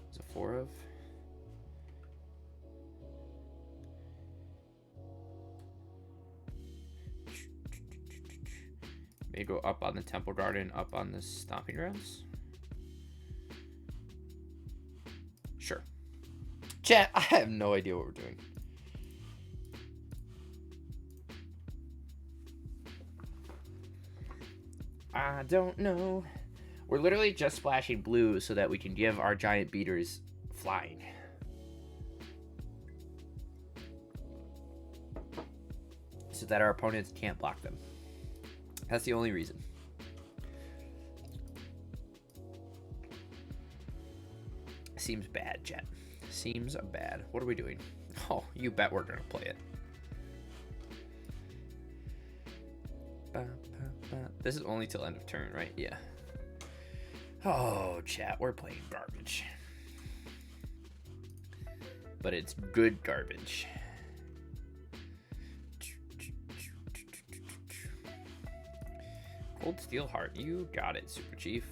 It's a 4 of. Maybe go up on the Temple Garden, up on the Stomping Grounds. Sure. Chat, I have no idea what we're doing. I don't know. We're literally just splashing blue so that we can give our giant beaters flying. So that our opponents can't block them. That's the only reason. Seems bad, chat. Seems bad. What are we doing? Oh, you bet we're gonna play it. This is only till end of turn, right? Yeah. Oh, chat, we're playing garbage. But it's good garbage. Cold Steel Heart, you got it, Super Chief.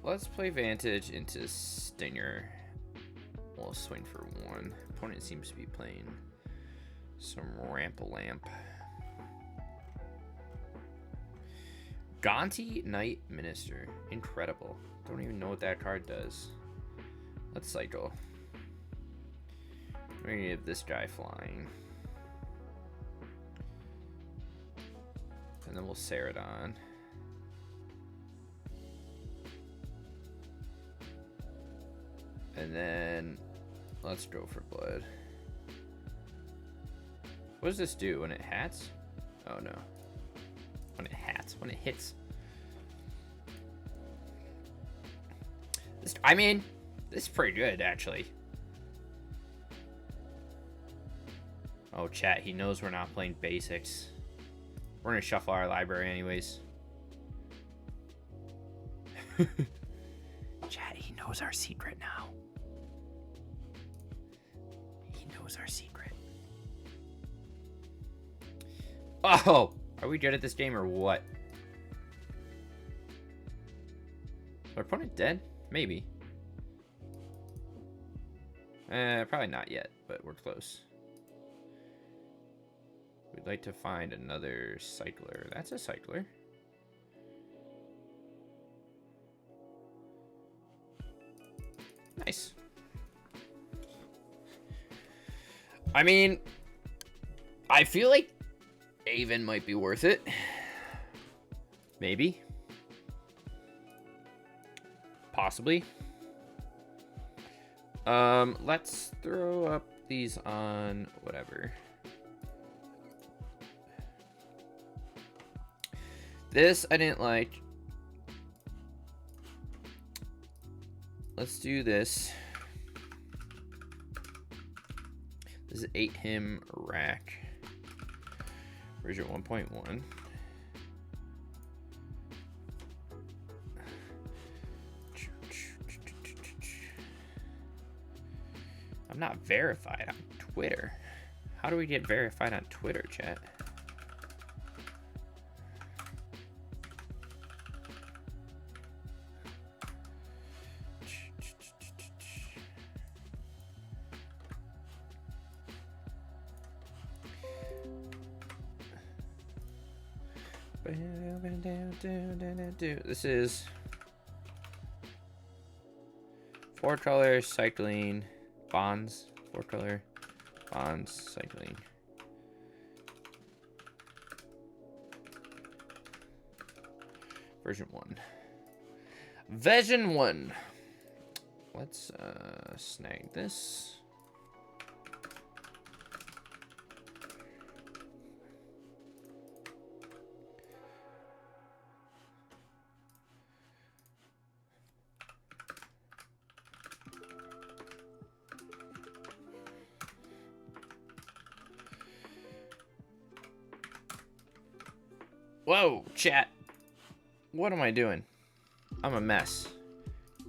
Let's play Vantage into Stinger. We'll swing for 1. Opponent seems to be playing some Ramp-a-Lamp. Gonti Knight Minister. Incredible. Don't even know what that card does. Let's cycle. We're gonna give this guy flying. And then we'll Ceradon. And then let's go for blood. What does this do when it hats? Oh no. When it hats, when it hits. This, I mean, this is pretty good actually. Oh chat, he knows we're not playing basics. We're gonna shuffle our library anyways. Chat, he knows our secret now. He knows our secret. Oh, are we good at this game or what? Is our opponent dead? Maybe. Probably not yet, but we're close. We'd like to find another cycler. That's a cycler. Nice. I mean, I feel like Avon might be worth it. Maybe. Possibly. Let's throw up these on whatever. This I didn't like. Let's do this. This is 8 him rack. Version 1.1. I'm not verified on Twitter. How do we get verified on Twitter, chat? This is 4-color cycling bonds. 4-color bonds cycling. Version 1. Version 1. Let's snag this. Whoa, chat. What am I doing? I'm a mess.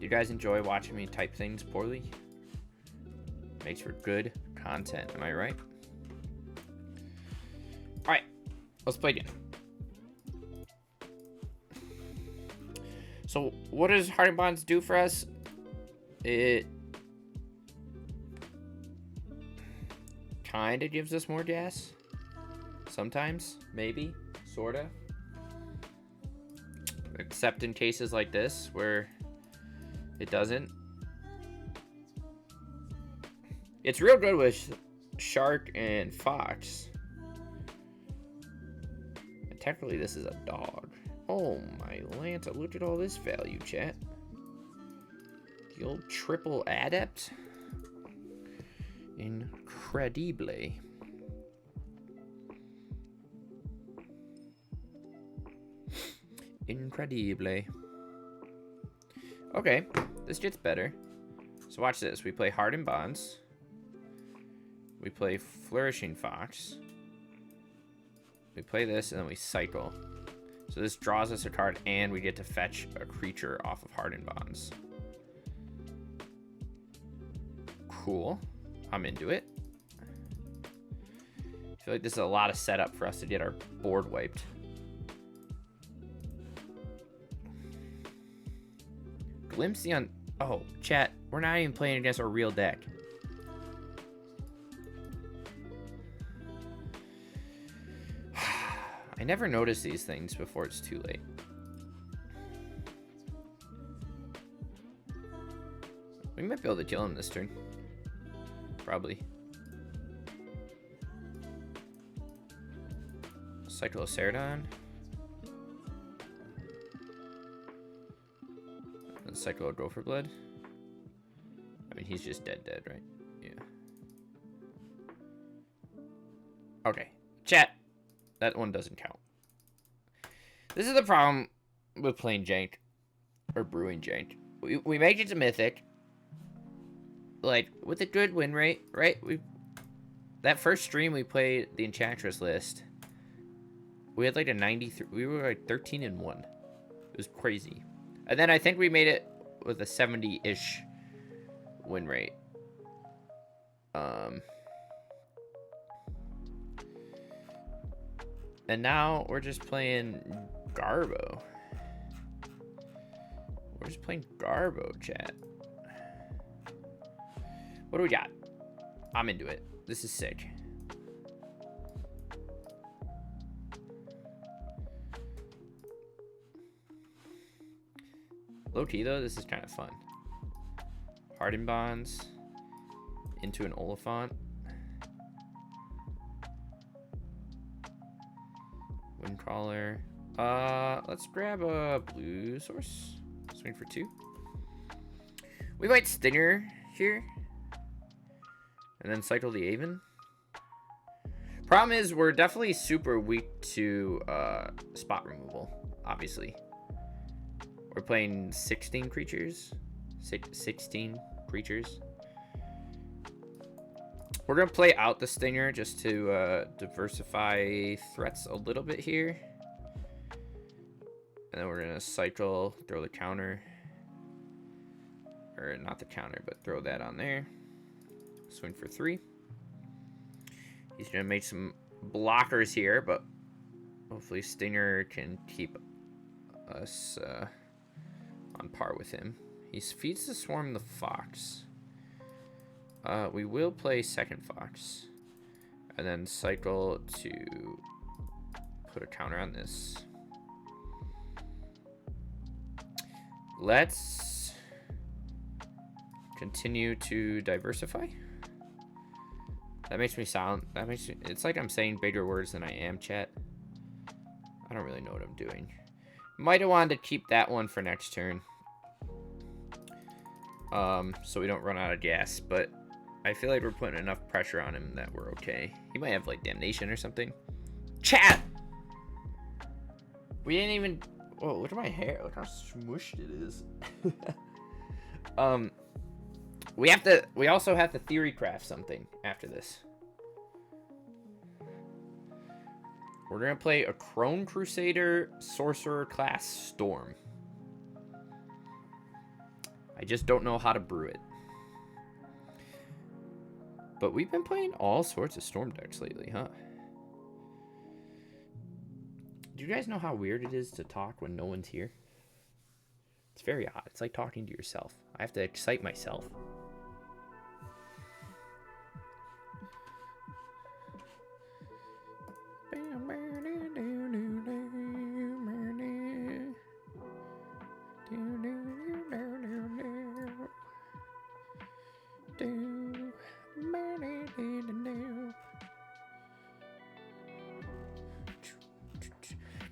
You guys enjoy watching me type things poorly? Makes for good content, am I right? Alright, let's play again. So, what does Hardened Bonds do for us? It kind of gives us more gas. Sometimes, maybe, sorta. Except in cases like this where it doesn't. It's real good with Shark and Fox. And technically this is a dog. Oh my Lanta, look at all this value, chat. The old triple adept. Incredible. Incredible. Okay, this gets better. So watch this. We play Hardened Bonds. We play Flourishing Fox. We play this, and then we cycle. So this draws us a card, and we get to fetch a creature off of Hardened Bonds. Cool. I'm into it. I feel like this is a lot of setup for us to get our board wiped. Glimpse the Oh, chat. We're not even playing against our real deck. I never notice these things before it's too late. We might be able to kill him this turn. Probably. Cycloceradon. And Cyclo Gopher Blood. I mean, he's just dead, right? Yeah. Okay. Chat. That one doesn't count. This is the problem with playing Jank. Or brewing Jank. We make it to Mythic. Like, with a good win rate, right? That first stream we played the Enchantress list. We had like a 93. We were like 13-1. It was crazy. And then I think we made it with a 70-ish win rate. And now we're just playing Garbo. We're just playing Garbo, chat. What do we got? I'm into it. This is sick. Low key though, this is kind of fun. Hardened Bonds into an Oliphant. Windcrawler. Let's grab a blue source. Swing for 2. We might Stinger here. And then cycle the Aven. Problem is, we're definitely super weak to spot removal, obviously. We're playing 16 creatures. 16 creatures. We're going to play out the Stinger just to diversify threats a little bit here. And then we're going to cycle, throw the counter. Or not the counter, but throw that on there. Swing for 3. He's going to make some blockers here, but hopefully Stinger can keep us on par with him. He feeds the Swarm the Fox. We will play second Fox. And then cycle to put a counter on this. Let's continue to diversify. That makes me sound, it's like I'm saying bigger words than I am, chat. I don't really know what I'm doing. Might have wanted to keep that one for next turn. So we don't run out of gas, but I feel like we're putting enough pressure on him that we're okay. He might have like Damnation or something. Chat! We didn't even, whoa, look at my hair. Look how smooshed it is. We also have to theory craft something after this. We're gonna play a Crone Crusader Sorcerer class Storm. I just don't know how to brew it. But we've been playing all sorts of Storm decks lately, huh? Do you guys know how weird it is to talk when no one's here? It's very odd. It's like talking to yourself. I have to excite myself.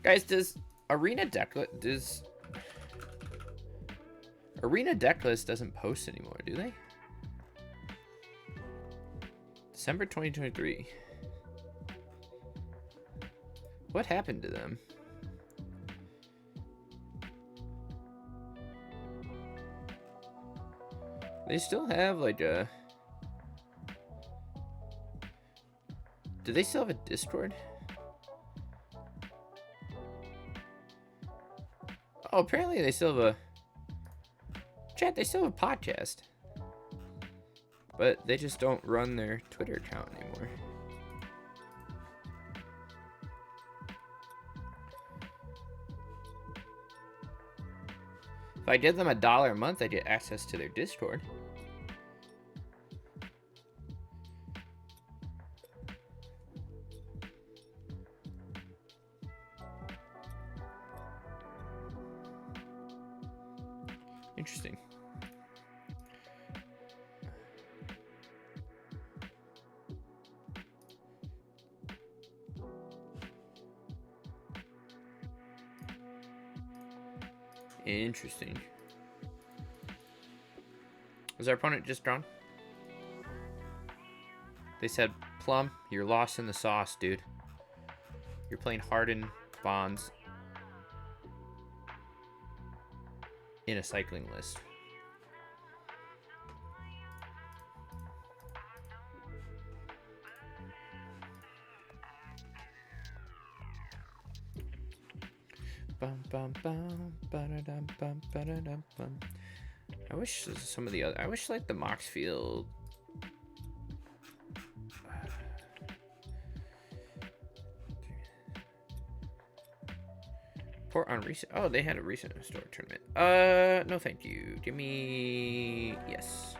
Guys, does Arena Decklist doesn't post anymore, do they? December 2023. What happened to them? They still have like a... Do they still have a Discord? Oh, apparently they still have a... Chat, they still have a podcast. But they just don't run their Twitter account anymore. If I give them $1 a month, I get access to their Discord. Interesting. Interesting. Was our opponent just drawn? They said, Plum, you're lost in the sauce, dude. You're playing hardened bonds in a cycling list. Bum, bum, bum, ba-da-dum, bum, ba-da-dum, bum. I wish some of the other... I wish, like, the Moxfield... Port on recent... Oh, they had a recent historic tournament. No thank you. Give me... Yes.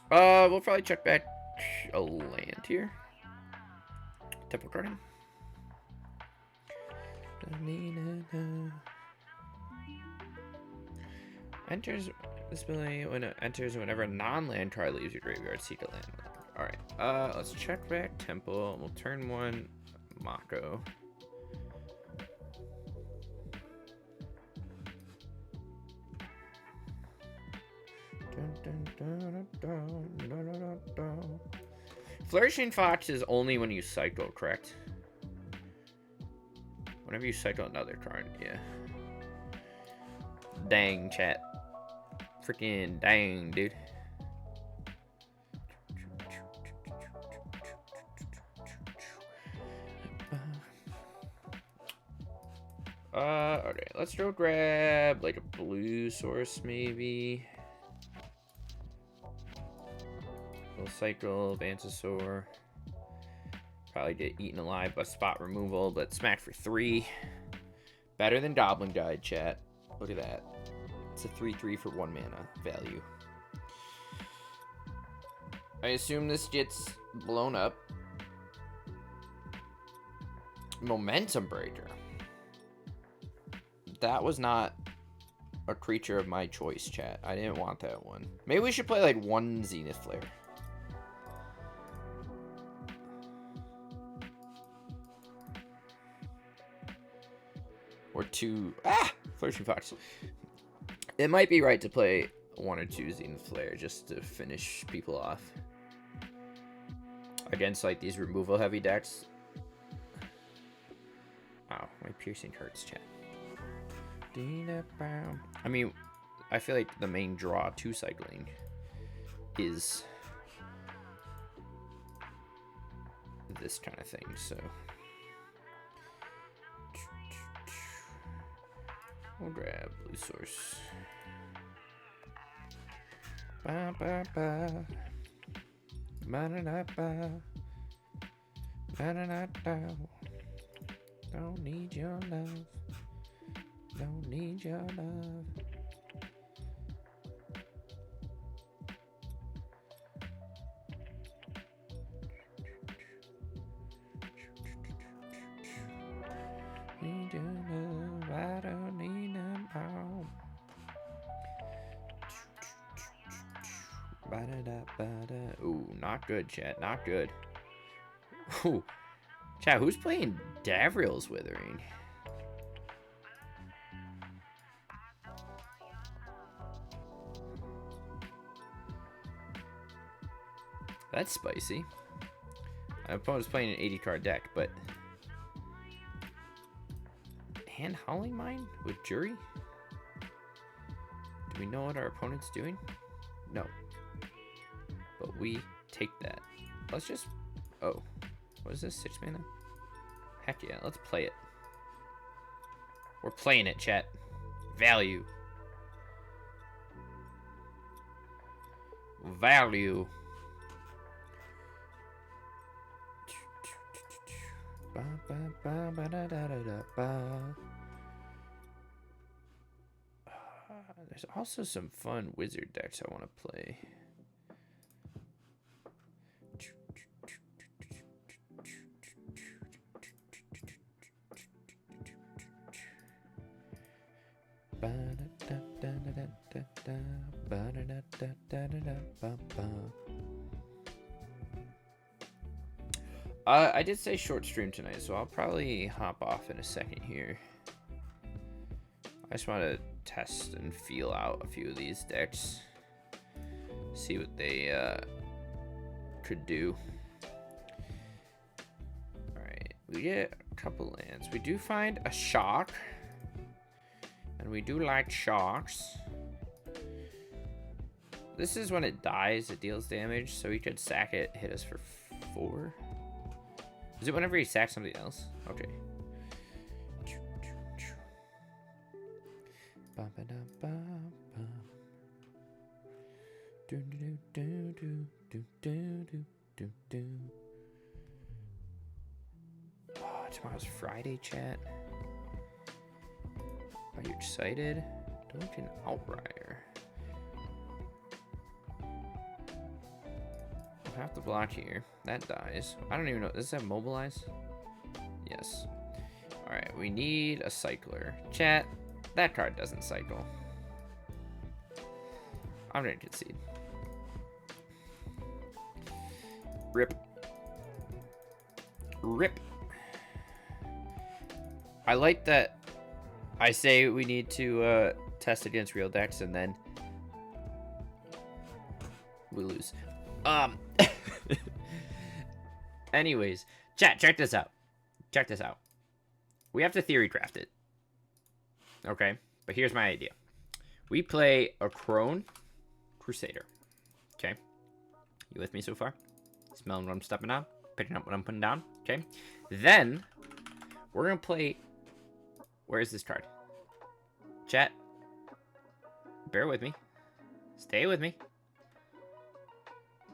We'll probably check back a land here. Temple Garden. Enters this ability when it enters whenever a non-land card leaves your graveyard, seek a land. Alright, let's check back Temple. We'll turn one Mako. Flourishing Fox is only when you cycle, correct? Whenever you cycle another card, yeah. Dang, chat. Freaking dang, dude. Okay, let's go grab like a blue source, maybe. Little cycle, Vansasaur. Probably get eaten alive by spot removal, but smack for 3. Better than Goblin Guide, chat. Look at that. It's a 3/3 for 1 mana value. I assume this gets blown up. Momentum Breaker. That was not a creature of my choice, chat. I didn't want that one. Maybe we should play like 1 Zenith Flare. Or 2... Ah! Flourishing Fox. It might be right to play 1 or 2 Zenith Flare just to finish people off. Against like these removal heavy decks. Wow, my piercing hurts, chat. I mean, I feel like the main draw to cycling is this kind of thing, so... We'll grab blue source. Ba ba ba. Ba da da ba. Ba da da da. Don't need your love. Don't need your love. Need your love. I don't need them all. Ba-da-da-ba-da. Ooh, not good, chat. Not good. Ooh. Chat, who's playing Davriel's Withering? That's spicy. My opponent's playing an 80-card deck, but... Hand Howling Mine with Jury? Do we know what our opponent's doing? No. But we take that. Let's just... Oh. What is this? 6 mana? Heck yeah, let's play it. We're playing it, chat. Value. Value. There's also some fun wizard decks I want to play. I did say short stream tonight, so I'll probably hop off in a second here. I just want to test and feel out a few of these decks. See what they could do. Alright, we get a couple lands. We do find a shock. And we do like shocks. This is when it dies, it deals damage, so we could sack it, hit us for 4. Is it whenever he sacks somebody else? Okay. Oh, tomorrow's Friday, chat. Are you excited? Don't an outrider. I'll have to block here. That dies. I don't even know. Does that mobilize? Yes. Alright, we need a cycler. Chat, that card doesn't cycle. I'm gonna concede. Rip. Rip. I like that I say we need to test against real decks and then we lose. Anyways, chat, check this out. Check this out. We have to theory craft it. Okay, but here's my idea. We play a Crone Crusader. Okay, you with me so far? Smelling what I'm stepping on, picking up what I'm putting down. Okay, then we're gonna play. Where is this card? Chat, bear with me. Stay with me.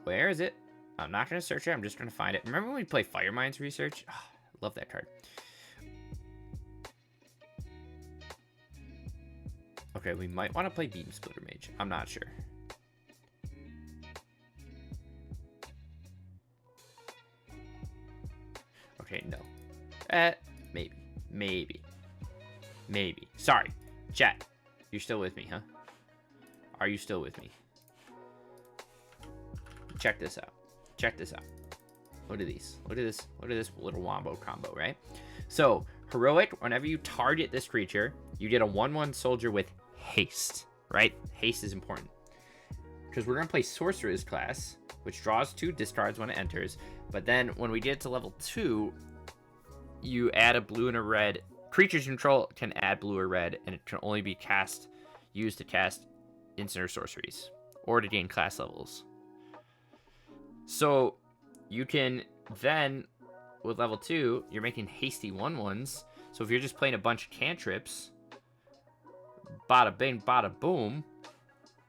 Where is it? I'm not going to search it. I'm just going to find it. Remember when we play Fire Mines Research? Oh, love that card. Okay, we might want to play Beam Splitter Mage. I'm not sure. Okay, no. Maybe. Maybe. Maybe. Sorry. Chat. You're still with me, huh? Are you still with me? Check this out. Check this out. Look at these. Look at this. Look at this little wombo combo, right? So, heroic, whenever you target this creature, you get a 1/1 soldier with haste, right? Haste is important. Because we're going to play Sorcerer's class, which draws 2, discards when it enters. But then, when we get to level 2, you add a blue and a red. Creatures you control can add blue or red, and it can only be used to cast instant or sorceries, or to gain class levels. So, you can then, with level 2, you're making hasty 1/1s. So if you're just playing a bunch of cantrips, bada bing, bada boom,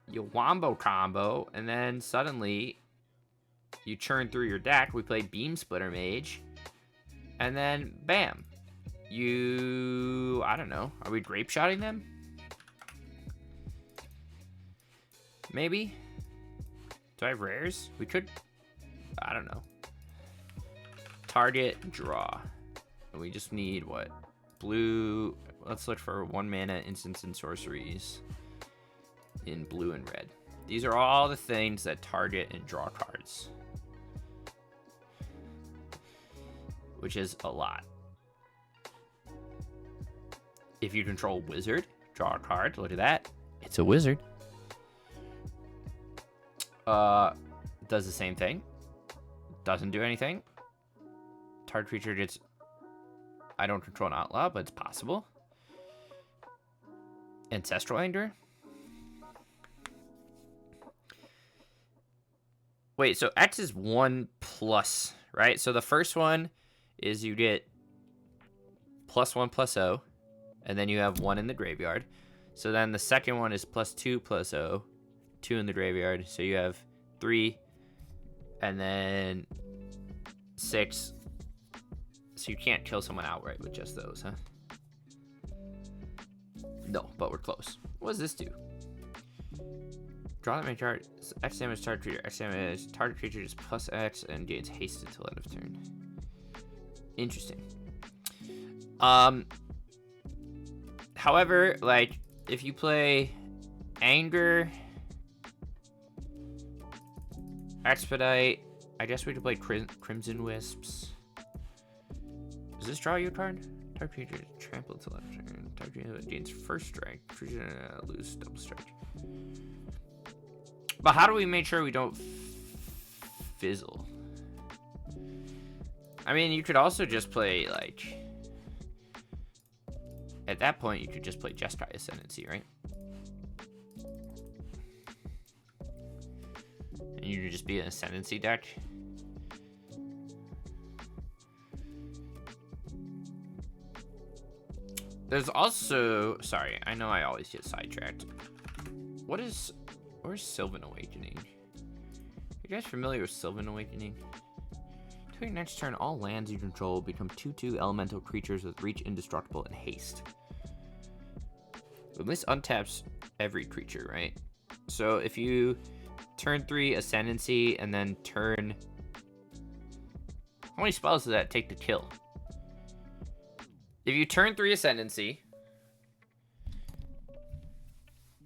you wombo combo, and then suddenly you churn through your deck. We play Beam Splitter Mage, and then bam. I don't know. Are we grape shotting them? Maybe? Do I have rares? We could. I don't know. Target, draw. And we just need what? Blue. Let's look for 1 mana instants and sorceries in blue and red. These are all the things that target and draw cards, which is a lot. If you control wizard, draw a card. Look at that. It's a wizard. Does the same thing. Doesn't do anything. Target creature gets... I don't control an outlaw, but it's possible. Ancestral Anger. Wait, so X is 1 plus, right? So the first one is you get +1 + 0, and then you have 1 in the graveyard. So then the second one is +2 + 0, 2 in the graveyard. So you have 3, and then 6. So you can't kill someone outright with just those, huh? No, but we're close. What does this do? Draw that many card. X damage target creature. X damage target creature is +X and gains haste until end of turn. Interesting. However, like if you play Anger, Expedite, I guess we could play Crimson Wisps. Does this draw you a card? Target creature trample until end of turn. Target creature gains first strike. Creature lose double strike. But how do we make sure we don't fizzle? I mean, you could also just play, like... At that point, you could just play Jeskai Ascendancy, right? And you could just be an Ascendancy deck. There's also... Sorry, I know I always get sidetracked. Where's Sylvan Awakening? You guys familiar with Sylvan Awakening? Until your next turn, all lands you control become 2/2 elemental creatures with reach, indestructible, and haste. But this untaps every creature, right? So if you turn 3 Ascendancy and then turn... How many spells does that take to kill? If you turn 3 Ascendancy,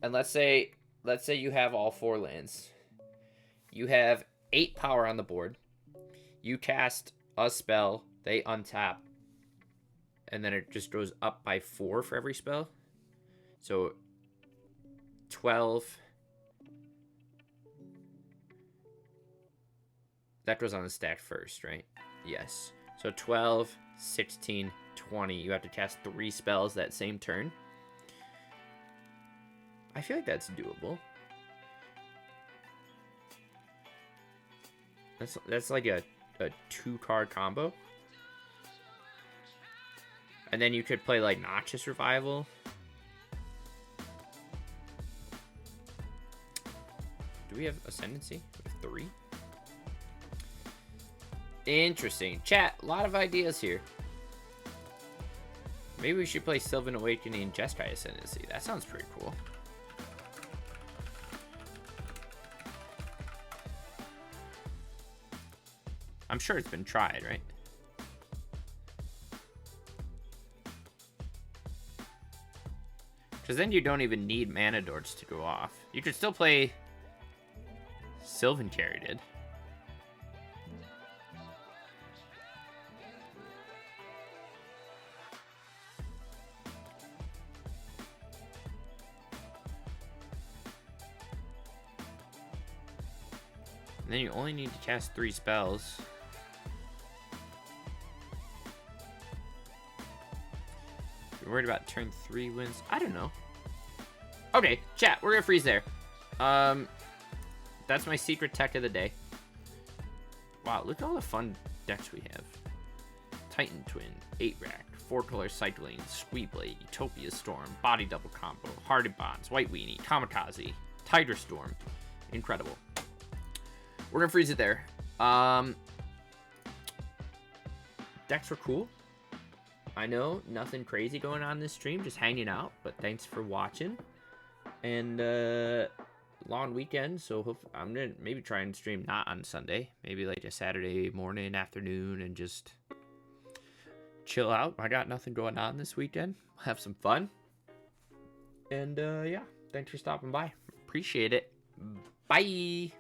and let's say you have all 4 lands. You have 8 power on the board. You cast a spell, they untap, and then it just goes up by 4 for every spell. So 12. That goes on the stack first, right? Yes. So 12, 16, 20. You have to cast 3 spells that same turn. I feel like that's doable. That's like a 2-card combo. And then you could play like Noxious Revival. Do we have Ascendancy? We have 3. Interesting. Chat, a lot of ideas here. Maybe we should play Sylvan Awakening and Jeskai Ascendancy. That sounds pretty cool. I'm sure it's been tried, right? Because then you don't even need Mana Dorks to go off. You could still play Sylvan Caryatid. And then you only need to cast 3 spells. You're worried about turn 3 wins? I don't know. Okay, chat, we're gonna freeze there. That's my secret tech of the day. Wow, look at all the fun decks we have. Titan Twin, 8-Rack, 4-color cycling, Squeeblade, Utopia Storm, Body Double Combo, Hearted Bonds, White Weenie, Kamikaze, Tiger Storm. Incredible. We're gonna freeze it there. Decks were cool. I know, nothing crazy going on this stream, just hanging out, but thanks for watching. And long weekend, so I'm gonna maybe try and stream not on Sunday, maybe like a Saturday morning, afternoon, and just chill out. I got nothing going on this weekend. Have some fun. And yeah, thanks for stopping by. Appreciate it. Bye.